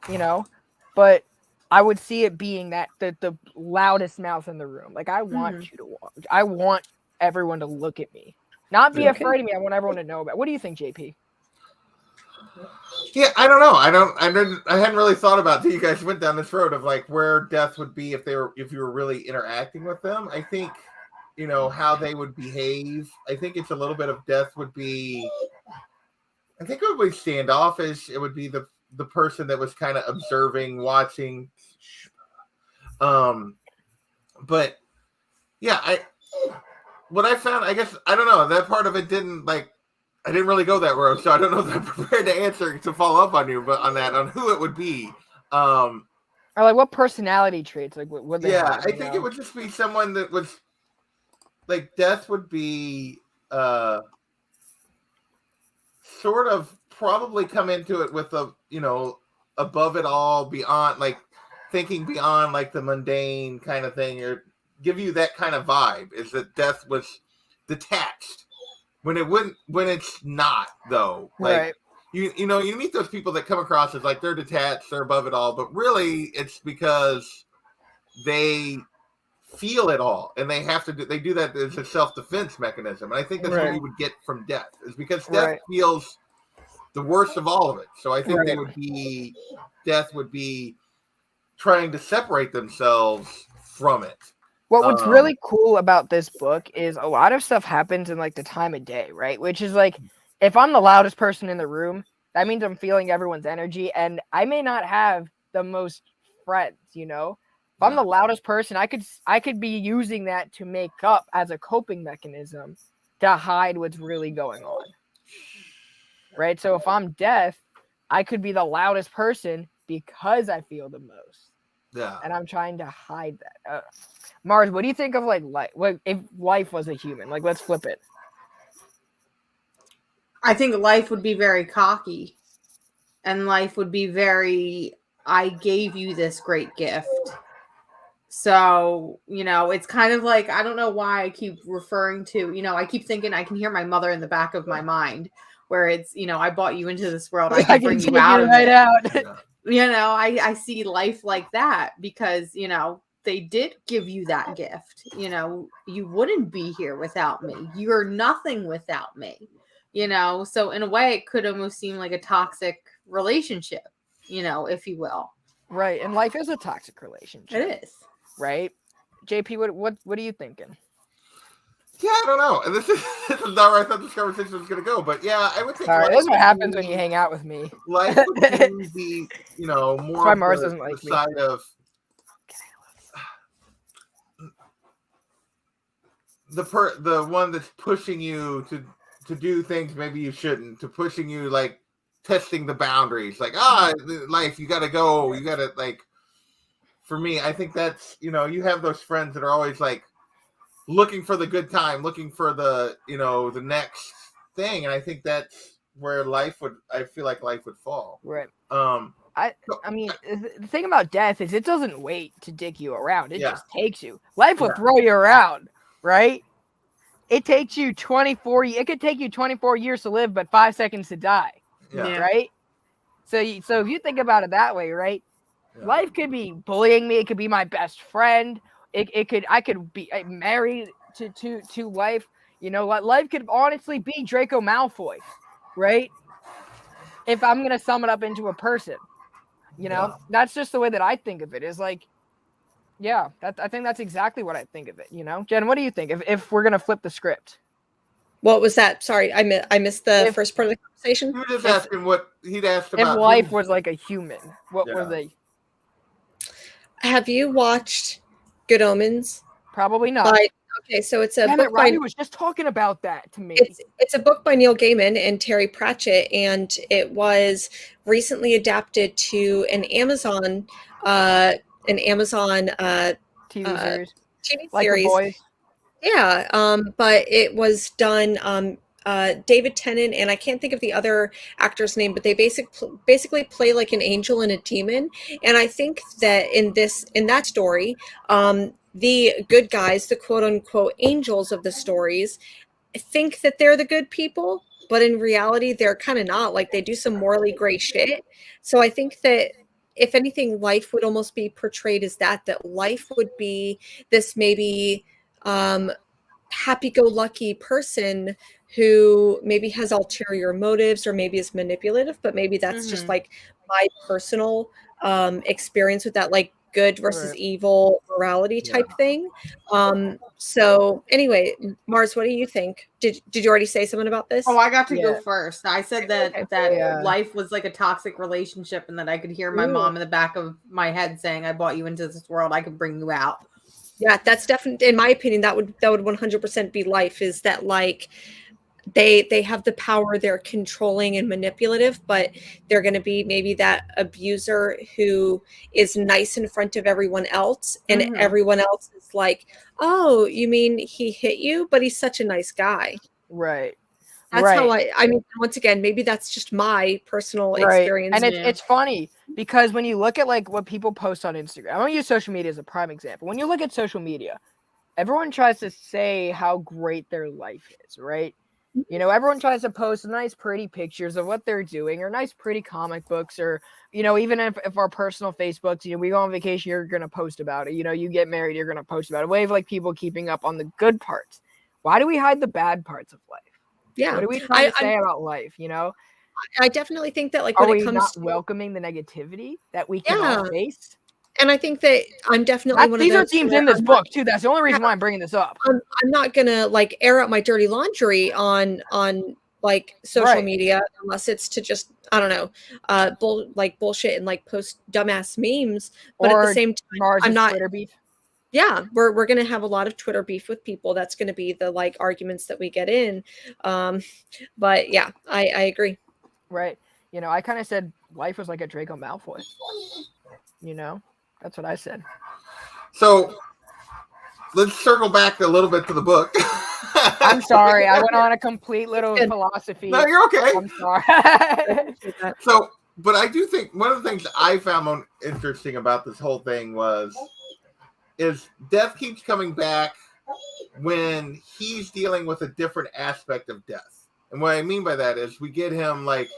you know, but I would see it being that the loudest mouth in the room. Like, I want you to watch. I want everyone to look at me, not be afraid of me. I want everyone to know about. What do you think, JP? Yeah, I don't know. I hadn't really thought about it. You guys went down this road of like where death would be if you were really interacting with them. I think, you know, how they would behave. I think it's a little bit of death would be. I think it would be standoffish. It would be the person that was kind of observing, watching. But yeah, what I found, I guess, I don't know, that part of it didn't I didn't really go that road, so I don't know if I'm prepared to answer to follow up on you, but on who it would be. Or like what personality traits, like what would they have, I think it would just be someone that was like death would be sort of probably come into it with a, you know, above it all, beyond, like thinking beyond like the mundane kind of thing, or give you that kind of vibe, is that death was detached when it's not, though. Like, right. You know, you meet those people that come across as like they're detached, they're above it all, but really it's because they feel it all, and they do that as a self-defense mechanism. And I think that's what we would get from death, is because death feels the worst of all of it. So I think death would be trying to separate themselves from it. What's really cool about this book is a lot of stuff happens in like the time of day, right? Which is like, if I'm the loudest person in the room, that means I'm feeling everyone's energy, and I may not have the most friends, you know? If I'm the loudest person, I could be using that to make up as a coping mechanism to hide what's really going on. Right? So if I'm deaf, I could be the loudest person because I feel the most. Yeah. And I'm trying to hide that. Mars, what do you think of like life? Like if life was a human, like let's flip it. I think life would be very cocky, and life would be very, I gave you this great gift. So, it's kind of like, I don't know why I keep referring to, I keep thinking I can hear my mother in the back of my mind, where it's, I bought you into this world. I can bring you out of it. I see life like that because, they did give you that gift. You wouldn't be here without me. You're nothing without me. So in a way it could almost seem like a toxic relationship, if you will. Right. And life is a toxic relationship. It is. Right? JP, what are you thinking? Yeah, I don't know. This is not where I thought this conversation was going to go, but yeah, I would think. Sorry, this is what happens when you hang out with me. Life would be, more why Mars doesn't like the side of the one that's pushing you to do things maybe you shouldn't, to pushing you like testing the boundaries, like life, you got to go, you got to like. For me, I think that's you have those friends that are always like looking for the good time, looking for the the next thing, and I think that's where I feel like life would fall. Right. I mean, the thing about death is it doesn't wait to dig you around. It just takes you. Life will throw you around, right? It takes you 24. It could take you 24 years to live, but 5 seconds to die. Yeah. Right. So if you think about it that way, right? Yeah. Life could be bullying me. It could be my best friend. I could be married to life. Life could honestly be Draco Malfoy, right? If I'm gonna sum it up into a person, that's just the way that I think of it. Is like, I think that's exactly what I think of it. Jen, what do you think if we're gonna flip the script? What was that? Sorry, I missed the first part of the conversation. You were just asking what he'd asked about. If life was like a human, what were they? Have you watched Good Omens? Probably not. Okay, so it's a book by Robbie was just talking about that to me. It's a book by Neil Gaiman and Terry Pratchett, and it was recently adapted to an Amazon TV series. Like The Boys. Yeah, but it was done. David Tennant, and I can't think of the other actor's name, but they basically play like an angel and a demon. And I think that in that story, the good guys, the quote unquote angels of the stories, think that they're the good people, but in reality, they're kind of not. Like they do some morally gray shit. So I think that if anything, life would almost be portrayed as that life would be this maybe happy-go-lucky person who maybe has ulterior motives or maybe is manipulative, but maybe that's just like my personal experience with that, like good versus evil morality type thing. So anyway, Mars, what do you think? Did you already say something about this? Oh, I got to go first. I said that life was like a toxic relationship, and that I could hear my mom in the back of my head saying, I bought you into this world, I could bring you out. Yeah, that's definitely, in my opinion, that would 100% be life, is that like they have the power, they're controlling and manipulative, but they're going to be maybe that abuser who is nice in front of everyone else, and everyone else is like, oh, you mean he hit you, but he's such a nice guy. Right. That's how I mean, once again, maybe that's just my personal experience. And it's funny because when you look at like what people post on Instagram, I'm going to use social media as a prime example. When you look at social media, everyone tries to say how great their life is, right? Everyone tries to post nice, pretty pictures of what they're doing, or nice, pretty comic books, or, even if our personal Facebooks, we go on vacation, you're going to post about it. You get married, you're going to post about it. Way of like people keeping up on the good parts. Why do we hide the bad parts of life? Yeah. What are we trying to say about life? I definitely think that like when it comes to welcoming the negativity that we can all face. And I think that I'm definitely one of those. These are themes in this book too. That's the only reason why I'm bringing this up. I'm not gonna like air out my dirty laundry on like social Right. media, unless it's to just, I don't know, bullshit and like post dumbass memes. But at the Or same time, Mars' I'm not. Twitter beef. Yeah, we're gonna have a lot of Twitter beef with people. That's gonna be the like arguments that we get in. But yeah, I agree. Right. You know, I kind of said life was like a Draco Malfoy. You know, that's what I said. So let's circle back a little bit to the book. I'm sorry, I went on a complete little philosophy. No, you're okay. I'm sorry. So, but I do think one of the things I found interesting about this whole thing is death keeps coming back when he's dealing with a different aspect of death. And what I mean by that is we get him like,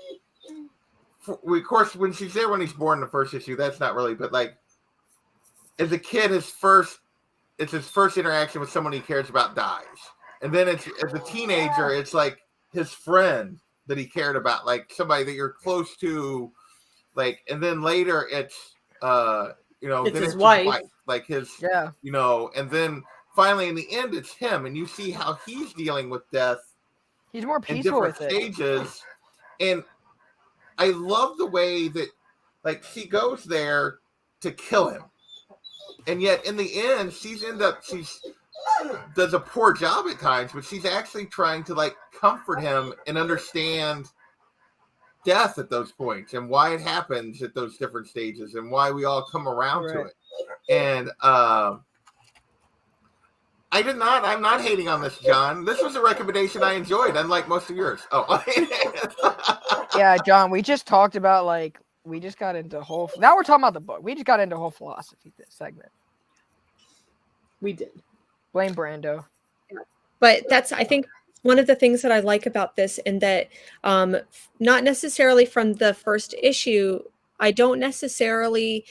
of course, when she's there when he's born in the first issue, that's not really, but like as a kid, it's his first interaction with someone he cares about dies. And then it's as a teenager, it's like his friend that he cared about, like somebody that you're close to, like, and then later it's it's then his wife. like his Yeah. And then finally in the end it's him, and you see how he's dealing with death. He's more in peaceful different with it. stages. And I love the way that like she goes there to kill him. And yet in the end she's does a poor job at times, but she's actually trying to like comfort him and understand death at those points and why it happens at those different stages and why we all come around to it. And I'm not hating on this, John. This was a recommendation I enjoyed, unlike most of yours. Oh. Yeah, John, we just talked about we just got into now we're talking about the book. We just got into whole philosophy this segment. We did. Blame Brando. But that's, I think, one of the things that I like about this, and that not necessarily from the first issue, I don't necessarily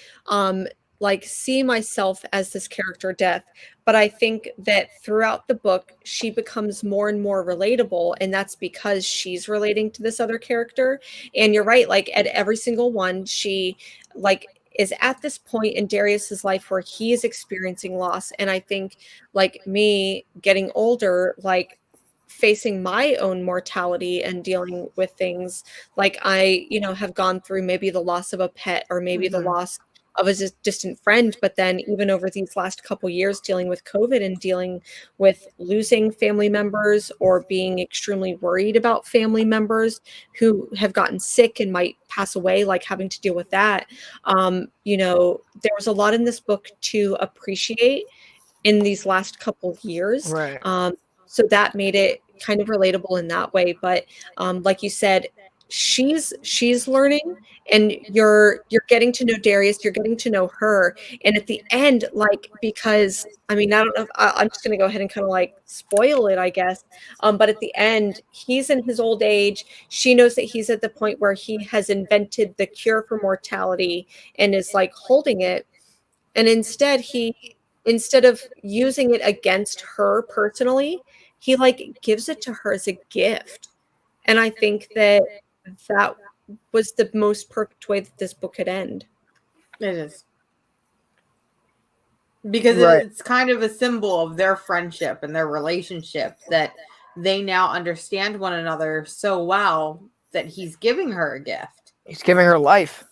like see myself as this character Death, but I think that throughout the book she becomes more and more relatable, and that's because she's relating to this other character. And you're right, like at every single one she like is at this point in Darius's life where he is experiencing loss. And I think like me getting older, like facing my own mortality and dealing with things like I, have gone through maybe the loss of a pet or maybe the loss of a distant friend. But then even over these last couple years dealing with COVID and dealing with losing family members or being extremely worried about family members who have gotten sick and might pass away, like having to deal with that. There was a lot in this book to appreciate in these last couple years. Right. So that made it kind of relatable in that way. But like you said, she's learning, and you're getting to know Darius, you're getting to know her. And at the end, like, because I mean, I don't know if I'm just going to go ahead and kind of like spoil it, I guess. But at the end, he's in his old age. She knows that he's at the point where he has invented the cure for mortality and is like holding it. And instead of using it against her personally, he like gives it to her as a gift. And I think that was the most perfect way that this book could end. It is. Because it's kind of a symbol of their friendship and their relationship, that they now understand one another so well that he's giving her a gift. He's giving her life.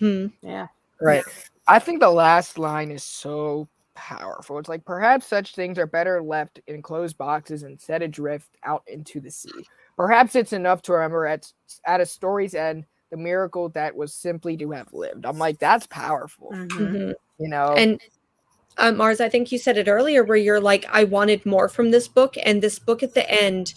Yeah. Right. I think the last line is so powerful. It's like, perhaps such things are better left in closed boxes and set adrift out into the sea. Perhaps it's enough to remember at a story's end the miracle that was simply to have lived. I'm like, that's powerful. You know? And Mars, I think you said it earlier where you're like, I wanted more from this book. And this book at the end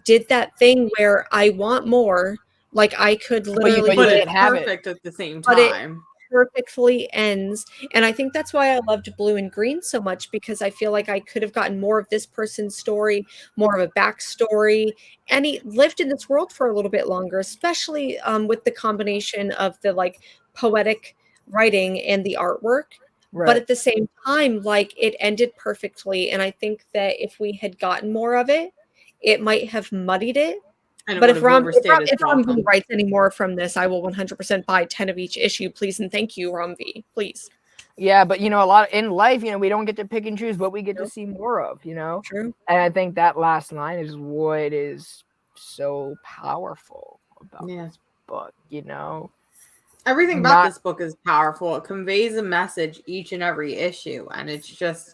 did that thing where I want more. Like I could literally but it's perfect at the same time. Perfectly ends. And I think that's why I loved Blue and Green so much, because I feel like I could have gotten more of this person's story, more of a backstory, and he lived in this world for a little bit longer, especially with the combination of the like poetic writing and the artwork. But at the same time, like it ended perfectly. And I think that if we had gotten more of it, it might have muddied it. But if Rom V writes any more from this, I will 100% buy 10 of each issue, please. And thank you, Rom V, please. Yeah, but a lot in life, we don't get to pick and choose what we get to see more of, True. And I think that last line is what is so powerful about this book, you know? Everything about this book is powerful. It conveys a message each and every issue, and it's just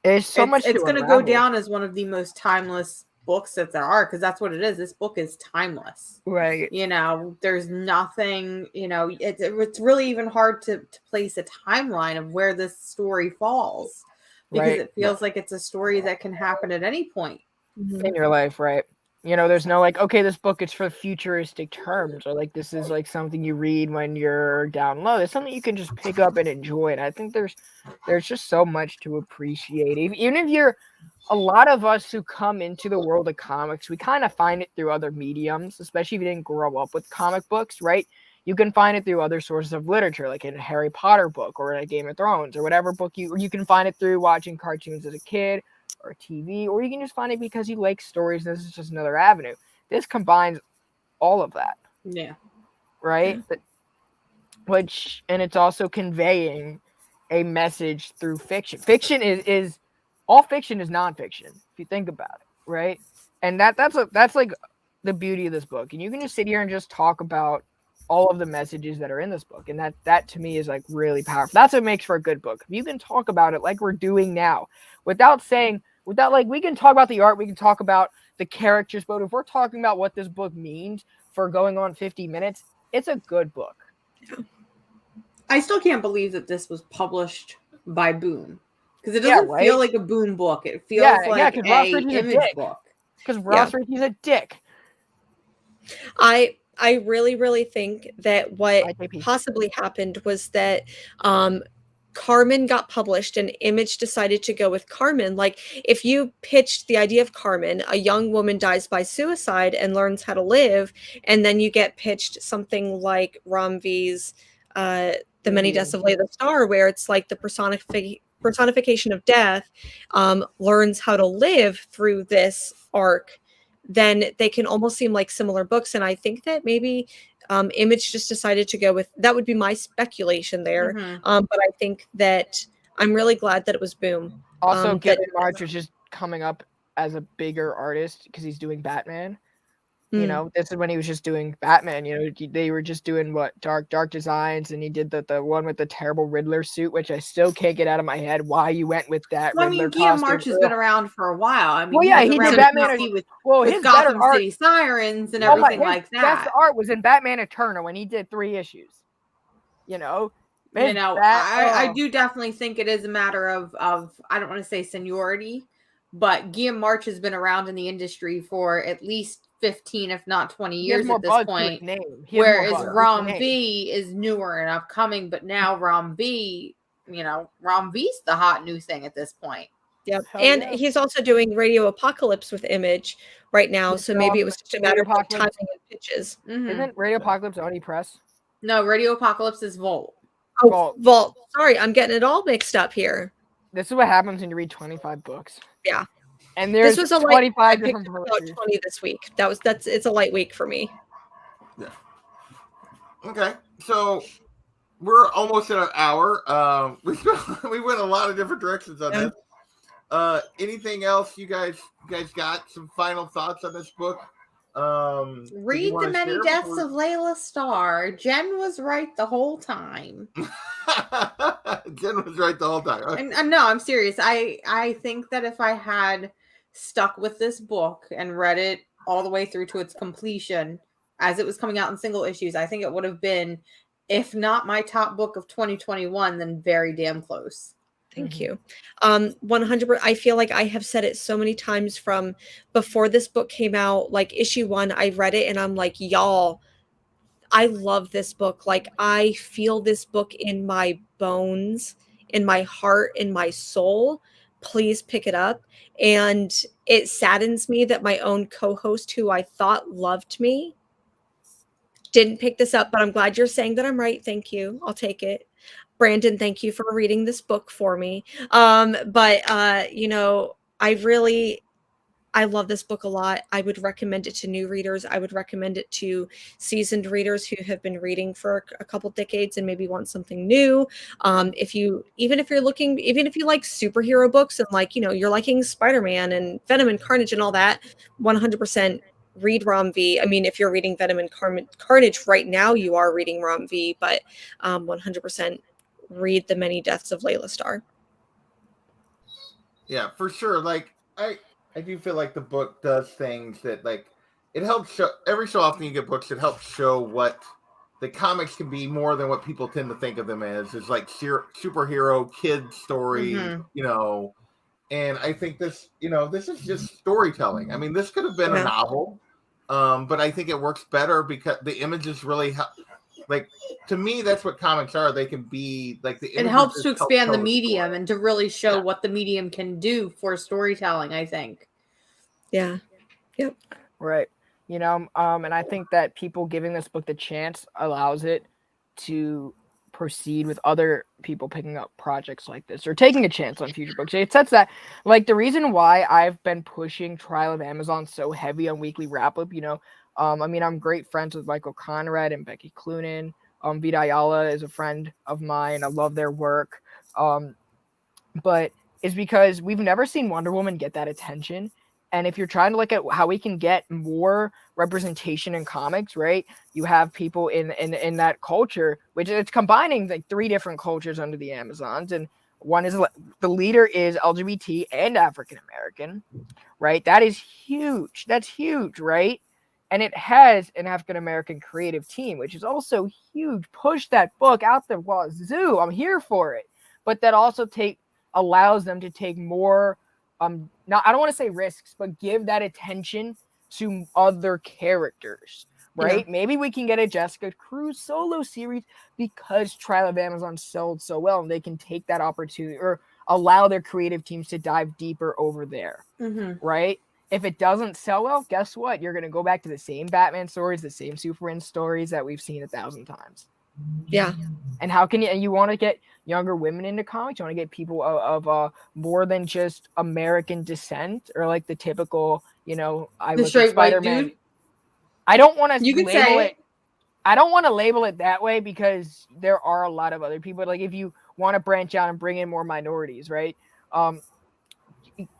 it's so much. It's going to go down as one of the most timeless books that there are, because that's what it is. This book is timeless, right? You know, there's nothing. You know, it's really even hard to place a timeline of where this story falls, because it feels like it's a story that can happen at any point in your life, right? You know, there's no like, okay, this book is for futuristic terms, or like this is like something you read when you're down low. It's something you can just pick up and enjoy. And I think there's just so much to appreciate. Even if you're a lot of us who come into the world of comics, we kind of find it through other mediums, especially if you didn't grow up with comic books, right? You can find it through other sources of literature, like in a Harry Potter book or in a Game of Thrones or whatever book you can find it through watching cartoons as a kid or TV, or you can just find it because you like stories. This is just another avenue. This combines all of that. Yeah. Right? Yeah. And it's also conveying a message through fiction. Fiction is all fiction is nonfiction, if you think about it, right? And that's like the beauty of this book. And you can just sit here and just talk about all of the messages that are in this book. And that to me is like really powerful. That's what makes for a good book. If you can talk about it like we're doing now, without like, we can talk about the art, we can talk about the characters, but if we're talking about what this book means for going on 50 minutes, it's a good book. I still can't believe that this was published by Boom, because it doesn't feel like a Boom book. It feels like a Image book. Because Ross Ritchie's a dick. I really, really think that what possibly happened was that Carmen got published and Image decided to go with Carmen. Like, if you pitched the idea of Carmen, a young woman dies by suicide and learns how to live, and then you get pitched something like Ram V's The Many Deaths of Laila Starr, where it's like the personification of death learns how to live through this arc, then they can almost seem like similar books. And I think that maybe Image just decided to go with, that would be my speculation there. But I think that I'm really glad that it was Boom. Also, Gideon March is just coming up as a bigger artist because he's doing Batman. You know, this is when he was just doing Batman. You know, they were just doing dark designs, and he did the one with the terrible Riddler suit, which I still can't get out of my head why you went with that. Well, Riddler Gideon March has been around for a while. I mean, he did Batman with his Gotham City Sirens and everything like that. Best art was in Batman Eternal when he did 3 issues. You know, I do definitely think it is a matter of I don't want to say seniority, but Gideon March has been around in the industry for at least 15, if not 20 years at this point. Whereas Ram V is newer and upcoming, but now Ram V's the hot new thing at this point. Yep. And he's also doing Radio Apocalypse with Image right now, so maybe it was just a matter of timing and pitches. Isn't Radio Apocalypse Oni Press? No, Radio Apocalypse is Volt. Oh, Volt. Sorry, I'm getting it all mixed up here. This is what happens when you read 25 books. Yeah. And there's 25 different publishers. 20 this week. It's a light week for me. Yeah. Okay. So we're almost at an hour. We went a lot of different directions on this. Anything else you guys got? Some final thoughts on this book? Read The Many Deaths of Laila Starr. Jen was right the whole time. Jen was right the whole time. Okay. And no, I'm serious. I think that if I had stuck with this book and read it all the way through to its completion as it was coming out in single issues, I think it would have been, if not my top book of 2021, then very damn close. Thank you. 100%. I feel like I have said it so many times from before this book came out, like issue 1, I read it and I'm like, y'all, I love this book. Like, I feel this book in my bones, in my heart, in my soul. Please pick it up. And it saddens me that my own co-host, who I thought loved me, didn't pick this up, but I'm glad you're saying that I'm right. Thank you. I'll take it. Brandon, thank you for reading this book for me. I love this book a lot. I would recommend it to new readers. I would recommend it to seasoned readers who have been reading for a couple decades and maybe want something new. If you like superhero books and you're liking Spider-Man and Venom and Carnage and all that, 100% read Rom V. I mean, if you're reading Venom and Carnage right now, you are reading Rom V, but 100% read The Many Deaths of Laila Starr. Yeah, for sure. Like I do feel like the book does things that like it helps show every so often you get books that help show what the comics can be more than what people tend to think of them as. It's like superhero kid stories, you know. And I think this, you know, this is just storytelling. I mean, this could have been a novel, but I think it works better because the images really help. Like, to me, that's what comics are. They can be like the. It helps to expand the tell medium story. and to really show what the medium can do for storytelling, I think. Yeah. Yep. Right. You know, and I think that people giving this book the chance allows it to proceed with other people picking up projects like this or taking a chance on future books. It sets that, like, the reason why I've been pushing Trial of Amazon so heavy on Weekly Wrap Up, you know, I mean, I'm great friends with Michael Conrad and Becky Cloonan. Vida Ayala is a friend of mine. I love their work. But it's because we've never seen Wonder Woman get that attention. And if you're trying to look at how we can get more representation in comics, right? You have people in that culture, which it's combining like 3 different cultures under the Amazons. And one is the leader is LGBT and African American, right? That is huge. That's huge, right? And it has an African American creative team, which is also huge. Push that book out the wazoo. I'm here for it. But that also allows them to take more now I don't want to say risks, but give that attention to other characters, right? Maybe we can get a Jessica Cruz solo series because Trial of Amazon sold so well, and they can take that opportunity or allow their creative teams to dive deeper over there, right? If it doesn't sell well, guess what? You're going to go back to the same Batman stories, the same Superman stories that we've seen 1,000 times. Yeah. And how can you want to get younger women into comics? You want to get people of more than just American descent or like the typical, you know, I look at Spider-Man. I don't want to label it. I don't want to label it that way because there are a lot of other people. Like if you want to branch out and bring in more minorities, right?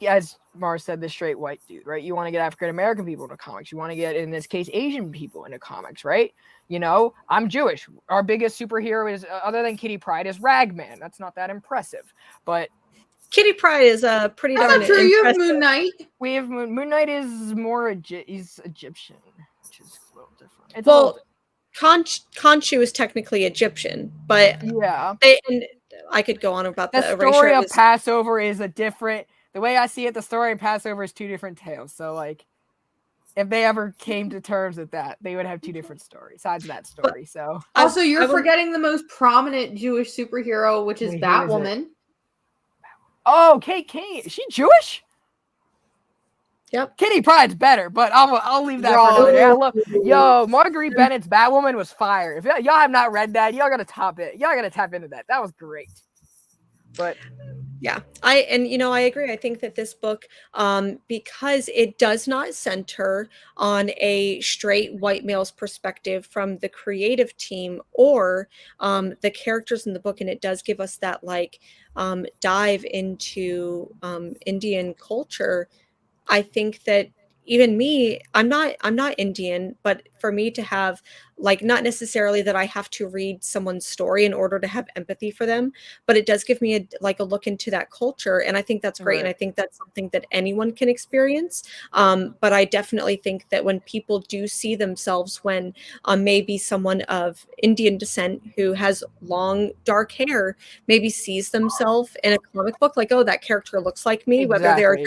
As Mars said, the straight white dude, right? You want to get African American people into comics. You want to get, in this case, Asian people into comics, right? You know, I'm Jewish. Our biggest superhero is, other than Kitty Pryde, is Ragman. That's not that impressive, but Kitty Pryde is pretty darn impressive. You have Moon Knight. We have Moon Knight is more he's Egyptian, which is a little different. It's well, Khonshu is technically Egyptian, but yeah, and I could go on about the story of Passover is a different. The way I see it, the story of Passover is 2 different tales. So, like, if they ever came to terms with that, they would have 2 different stories besides that story. But, so, also, you're forgetting the most prominent Jewish superhero, which is Batwoman. Oh, Kate Kane. Is she Jewish? Yep. Kitty Pryde's better, but I'll leave that for another day. Yo, Marguerite Bennett's Batwoman was fire. If y'all have not read that, y'all gotta top it. Y'all gotta tap into that. That was great. But yeah, I agree. I think that this book, because it does not center on a straight white male's perspective from the creative team or the characters in the book, and it does give us that like dive into Indian culture. I think that even me, I'm not Indian, but for me to have, like, not necessarily that I have to read someone's story in order to have empathy for them, but it does give me a look into that culture. And I think that's great. And I think that's something that anyone can experience. But I definitely think that when people do see themselves, when maybe someone of Indian descent who has long, dark hair, maybe sees themselves in a comic book, like, oh, that character looks like me, whether they're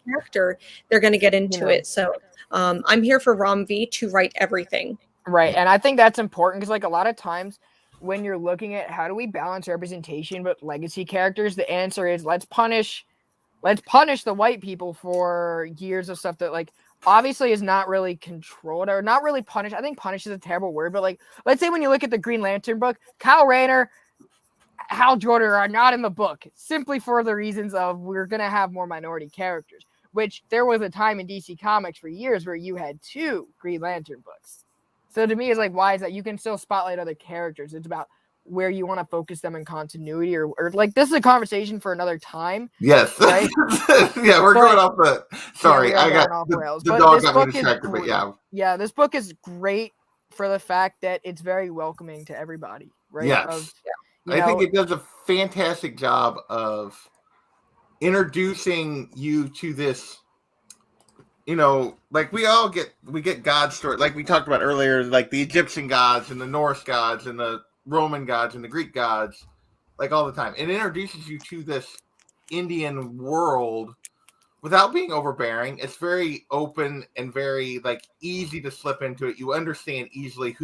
character, they're going to get into it. So I'm here for Rom V to write everything. Right. And I think that's important because, like, a lot of times when you're looking at how do we balance representation but legacy characters, the answer is let's punish the white people for years of stuff that, like, obviously is not really controlled or not really punished. I think punish is a terrible word, but, like, let's say when you look at the Green Lantern book, Kyle Rayner, Hal Jordan are not in the book simply for the reasons of we're going to have more minority characters, which there was a time in DC Comics for years where you had 2 Green Lantern books. So to me, it's like, why is that? You can still spotlight other characters. It's about where you want to focus them in continuity, or like this is a conversation for another time. Yes. Right? Yeah, we're going off the. Sorry, I got off rails. The but dog this got me book distracted, but yeah. Yeah, this book is great for the fact that it's very welcoming to everybody, right? Yes. I think it does a fantastic job of introducing you to this, like we get God story, like we talked about earlier, like the Egyptian gods and the Norse gods and the Roman gods and the Greek gods, like all the time. It introduces you to this Indian world without being overbearing. It's very open and very like easy to slip into it. You understand easily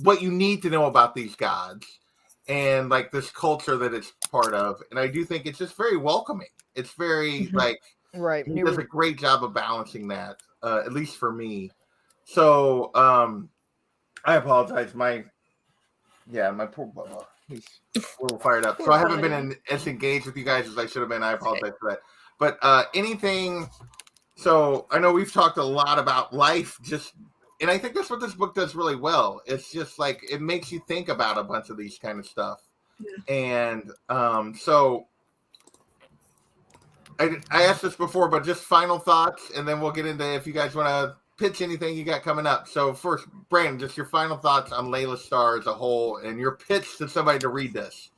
what you need to know about these gods and like this culture that it's part of. And I do think it's just very welcoming. It's very like, right. He does a great job of balancing that, at least for me. So I apologize. My poor Bubba. He's a little fired up. So I haven't been as engaged with you guys as I should have been. I apologize for that. But anything. So I know we've talked a lot about life, and I think that's what this book does really well. It's just like it makes you think about a bunch of these kind of stuff. Yeah. And so I asked this before, but just final thoughts, and then we'll get into if you guys want to pitch anything you got coming up. So first, Brandon, just your final thoughts on Laila Starr as a whole and your pitch to somebody to read this.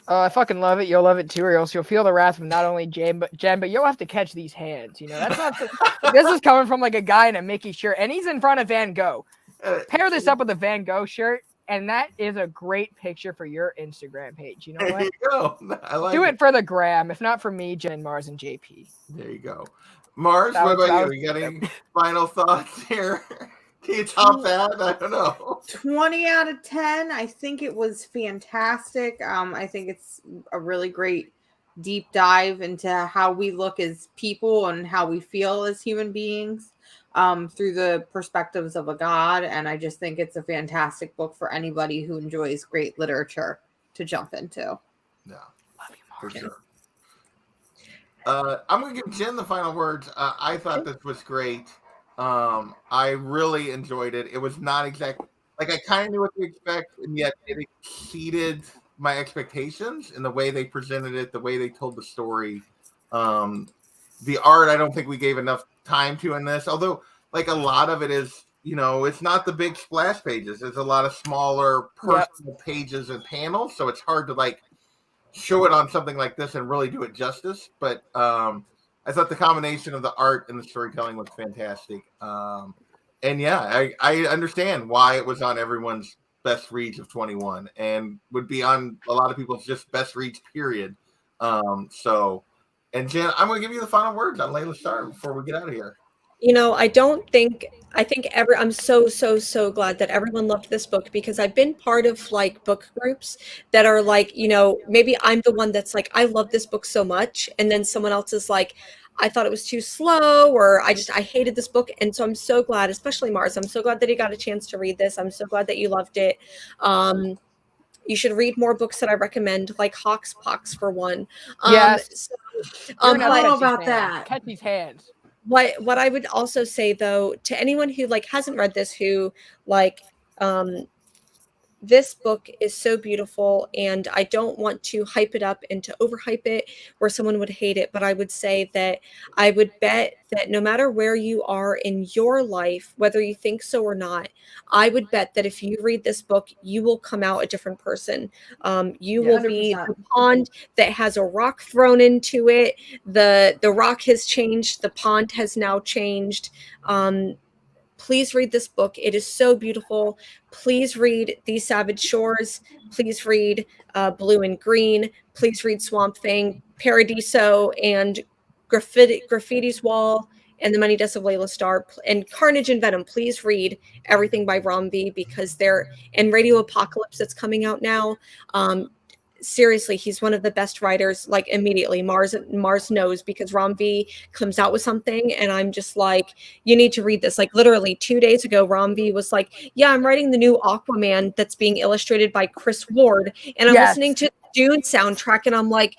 I fucking love it. You'll love it too, or else you'll feel the wrath of not only Jen, but you'll have to catch these hands. That's not. This is coming from like a guy in a Mickey shirt, and he's in front of Van Gogh. Pair this up with a Van Gogh shirt, and that is a great picture for your Instagram page. You know what? There you go. I like Do it for the gram, if not for me, Jen, Mars, and JP. There you go. Mars, what about you? You got any final thoughts here? Can you top that? I don't know. 20 out of 10. I think it was fantastic. I think it's a really great deep dive into how we look as people and how we feel as human beings through the perspectives of a god. And I just think it's a fantastic book for anybody who enjoys great literature to jump into. Yeah, for sure. I'm going to give Jen the final words. I thought this was great. I really enjoyed it. It was not exactly like I kind of knew what to expect, and yet it exceeded my expectations in the way they presented it, the way they told the story. The art, I don't think we gave enough time to in this, although like a lot of it is, it's not the big splash pages. There's a lot of smaller personal pages and panels, so it's hard to like show it on something like this and really do it justice. But I thought the combination of the art and the storytelling was fantastic. And yeah, I understand why it was on everyone's best reads of 21 and would be on a lot of people's just best reads, period. And Jen, I'm going to give you the final words on Laila Starr before we get out of here. I'm so glad that everyone loved this book, because I've been part of like book groups that are like, maybe I'm the one that's like, I love this book so much. And then someone else is like, I thought it was too slow, or I hated this book. And so I'm so glad, especially Mars, I'm so glad that he got a chance to read this. I'm so glad that you loved it. You should read more books that I recommend, like Hawk's Pox for one. Yes. I don't know about that. Catch these hands. What I would also say though, to anyone who like hasn't read this, who like this book is so beautiful, and I don't want to hype it up and to overhype it where someone would hate it, but I would say that I would bet that no matter where you are in your life, whether you think so or not, I would bet that if you read this book, you will come out a different person. You will 100%. Be the pond that has a rock thrown into it. The rock has changed. The pond has now changed. Please read this book. It is so beautiful. Please read These Savage Shores. Please read Blue and Green. Please read Swamp Thing, Paradiso, and Graffiti's Wall, and The Money Deaths of Laila Starr, and Carnage and Venom. Please read everything by Ram V, because and Radio Apocalypse that's coming out now. Seriously, he's one of the best writers, like immediately. Mars knows, because Ram V comes out with something and I'm just like, you need to read this. Like literally 2 days ago, Ram V was like, yeah, I'm writing the new Aquaman that's being illustrated by Chris Ward. And I'm listening to Dune soundtrack and I'm like,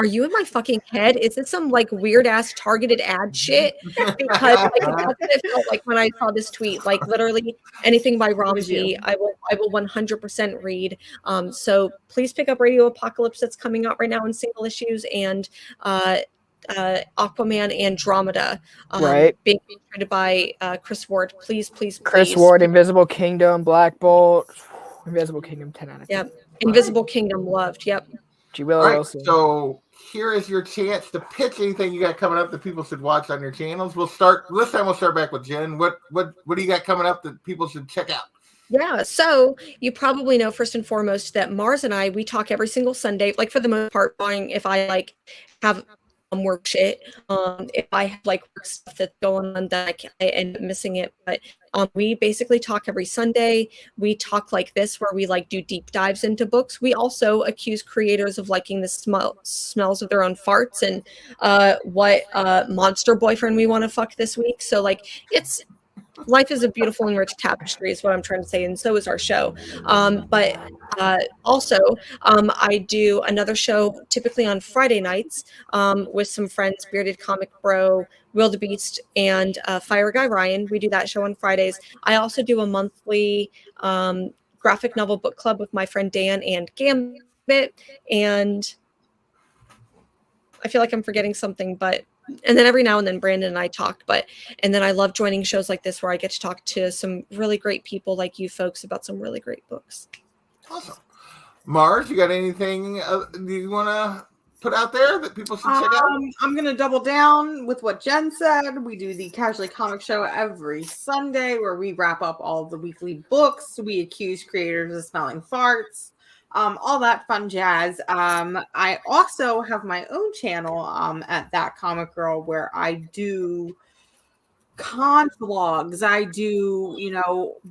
are you in my fucking head? Is this some like weird ass targeted ad shit? Because like that's what it felt like when I saw this tweet. Like literally anything by Ramji, I will 100% read. So please pick up Radio Apocalypse that's coming out right now in single issues, and Aquaman Andromeda, being created by Chris Ward. Please. Chris Ward, Invisible Kingdom, Black Bolt, Invisible Kingdom, 10 out of 10. Yep. Invisible Kingdom, loved. Yep. G. Willow Wilson. So here is your chance to pitch anything you got coming up that people should watch on your channels. This time we'll start back with Jen. What do you got coming up that people should check out? Yeah, so you probably know first and foremost that Mars and we talk every single Sunday, like for the most part, if I like have work shit, if I have like work stuff that's going on that I end up missing it, but we basically talk every Sunday. We talk like this, where we like do deep dives into books. We also accuse creators of liking the smells of their own farts and what monster boyfriend we want to fuck this week. So like life is a beautiful and rich tapestry is what I'm trying to say, and so is our show. But also, I do another show typically on Friday nights with some friends, Bearded Comic Bro, Wildebeest, and Fire Guy Ryan. We do that show on Fridays. I also do a monthly graphic novel book club with my friend Dan and Gambit, and I feel like I'm forgetting something, and then every now and then Brandon and I talk, and then I love joining shows like this where I get to talk to some really great people like you folks about some really great books. Awesome. Mars, you got anything you want to put out there that people should check out? I'm going to double down with what Jen said. We do the Casually Comic Show every Sunday where we wrap up all the weekly books. We accuse creators of smelling farts. All that fun jazz. I also have my own channel at That Comic Girl where I do con vlogs. I do,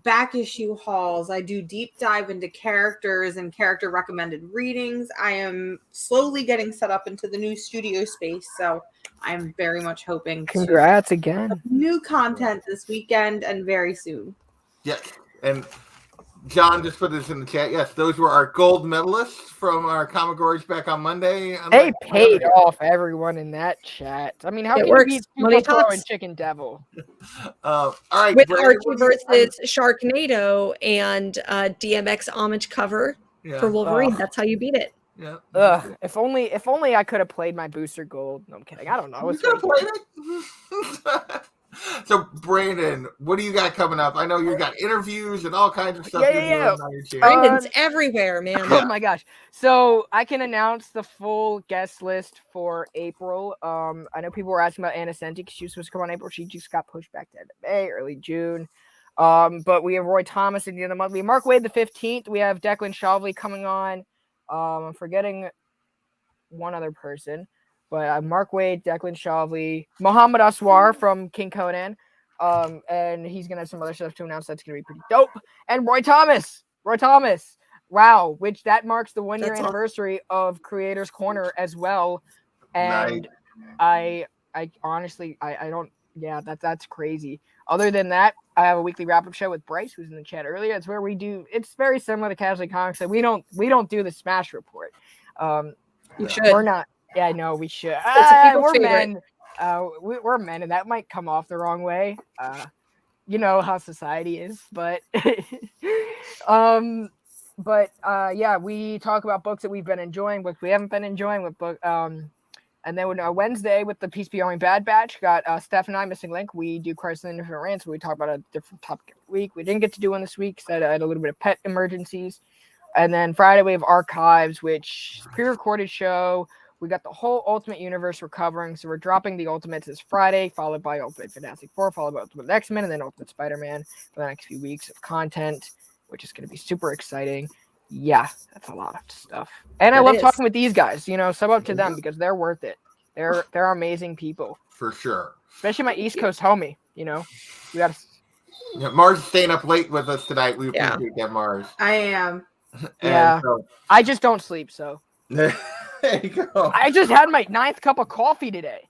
back issue hauls. I do deep dive into characters and character recommended readings. I am slowly getting set up into the new studio space, so I'm very much hoping Congrats again. New content this weekend and very soon. Yes, and John just put this in the chat. Yes, those were our gold medalists from our Comic Gorge back on Monday. They paid off everyone in that chat. I mean, how can you beat Super Pro and Chicken Devil? All right, with Archie versus Sharknado and DMX homage cover for Wolverine. That's how you beat it. Yeah. Ugh. If only I could have played my booster gold. No, I'm kidding. I don't know. You could have played it. So, Brandon, what do you got coming up? I know you got interviews and all kinds of stuff. Yeah. Brandon's everywhere, man. Oh my gosh. So I can announce the full guest list for April. I know people were asking about Anna Senti because she was supposed to come on April. She just got pushed back to end of May, early June. But we have Roy Thomas at the end of the month. We have Mark Waid the 15th. We have Declan Shalvey coming on. I'm forgetting one other person. But Mark Waid, Declan Shalvey, Mohammed Aswar from King Conan. And he's going to have some other stuff to announce that's going to be pretty dope. And Roy Thomas. Wow. Which that marks the 1 year anniversary of Creators Corner as well. And nice. I honestly, I don't, that's crazy. Other than that, I have a weekly wrap-up show with Bryce, who's in the chat earlier. It's where it's very similar to Casually Comics. We don't do the Smash Report. You should. We're not. Yeah, I know we should. We're men. We're men, and that might come off the wrong way. You know how society is, but we talk about books that we've been enjoying, books we haven't been enjoying, with book. And then Wednesday with the Peace Be Army Bad Batch, got Steph and I, Missing Link. We do Crisis and Different Rants, where we talk about a different topic every week. We didn't get to do one this week because I had a little bit of pet emergencies. And then Friday we have Archives, which is a pre-recorded show. We got the whole Ultimate Universe we're covering, so we're dropping the Ultimates this Friday, followed by Ultimate Fantastic Four, followed by Ultimate X-Men, and then Ultimate Spider-Man for the next few weeks of content, which is going to be super exciting. Yeah, that's a lot of stuff. And I love talking with these guys. Sub up to them because they're worth it. They're amazing people. For sure. Especially my East Coast homie, We got to... Mars is staying up late with us tonight. We appreciate that, Mars. I am. I just don't sleep, so... There you go. I just had my 9th cup of coffee today.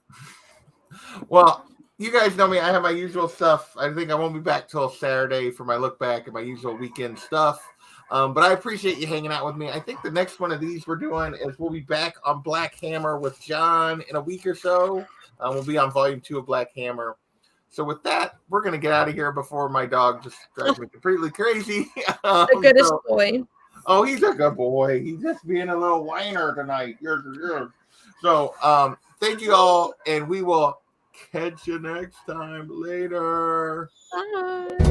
Well, you guys know me. I have my usual stuff. I think I won't be back till Saturday for my look back and my usual weekend stuff. But I appreciate you hanging out with me. I think the next one of these we're doing is we'll be back on Black Hammer with John in a week or so. We'll be on volume 2 of Black Hammer. So with that, we're going to get out of here before my dog just drives me completely crazy. The goodest boy. Oh, he's a good boy. He's just being a little whiner tonight. So thank you all, and we will catch you next time. Later. Bye.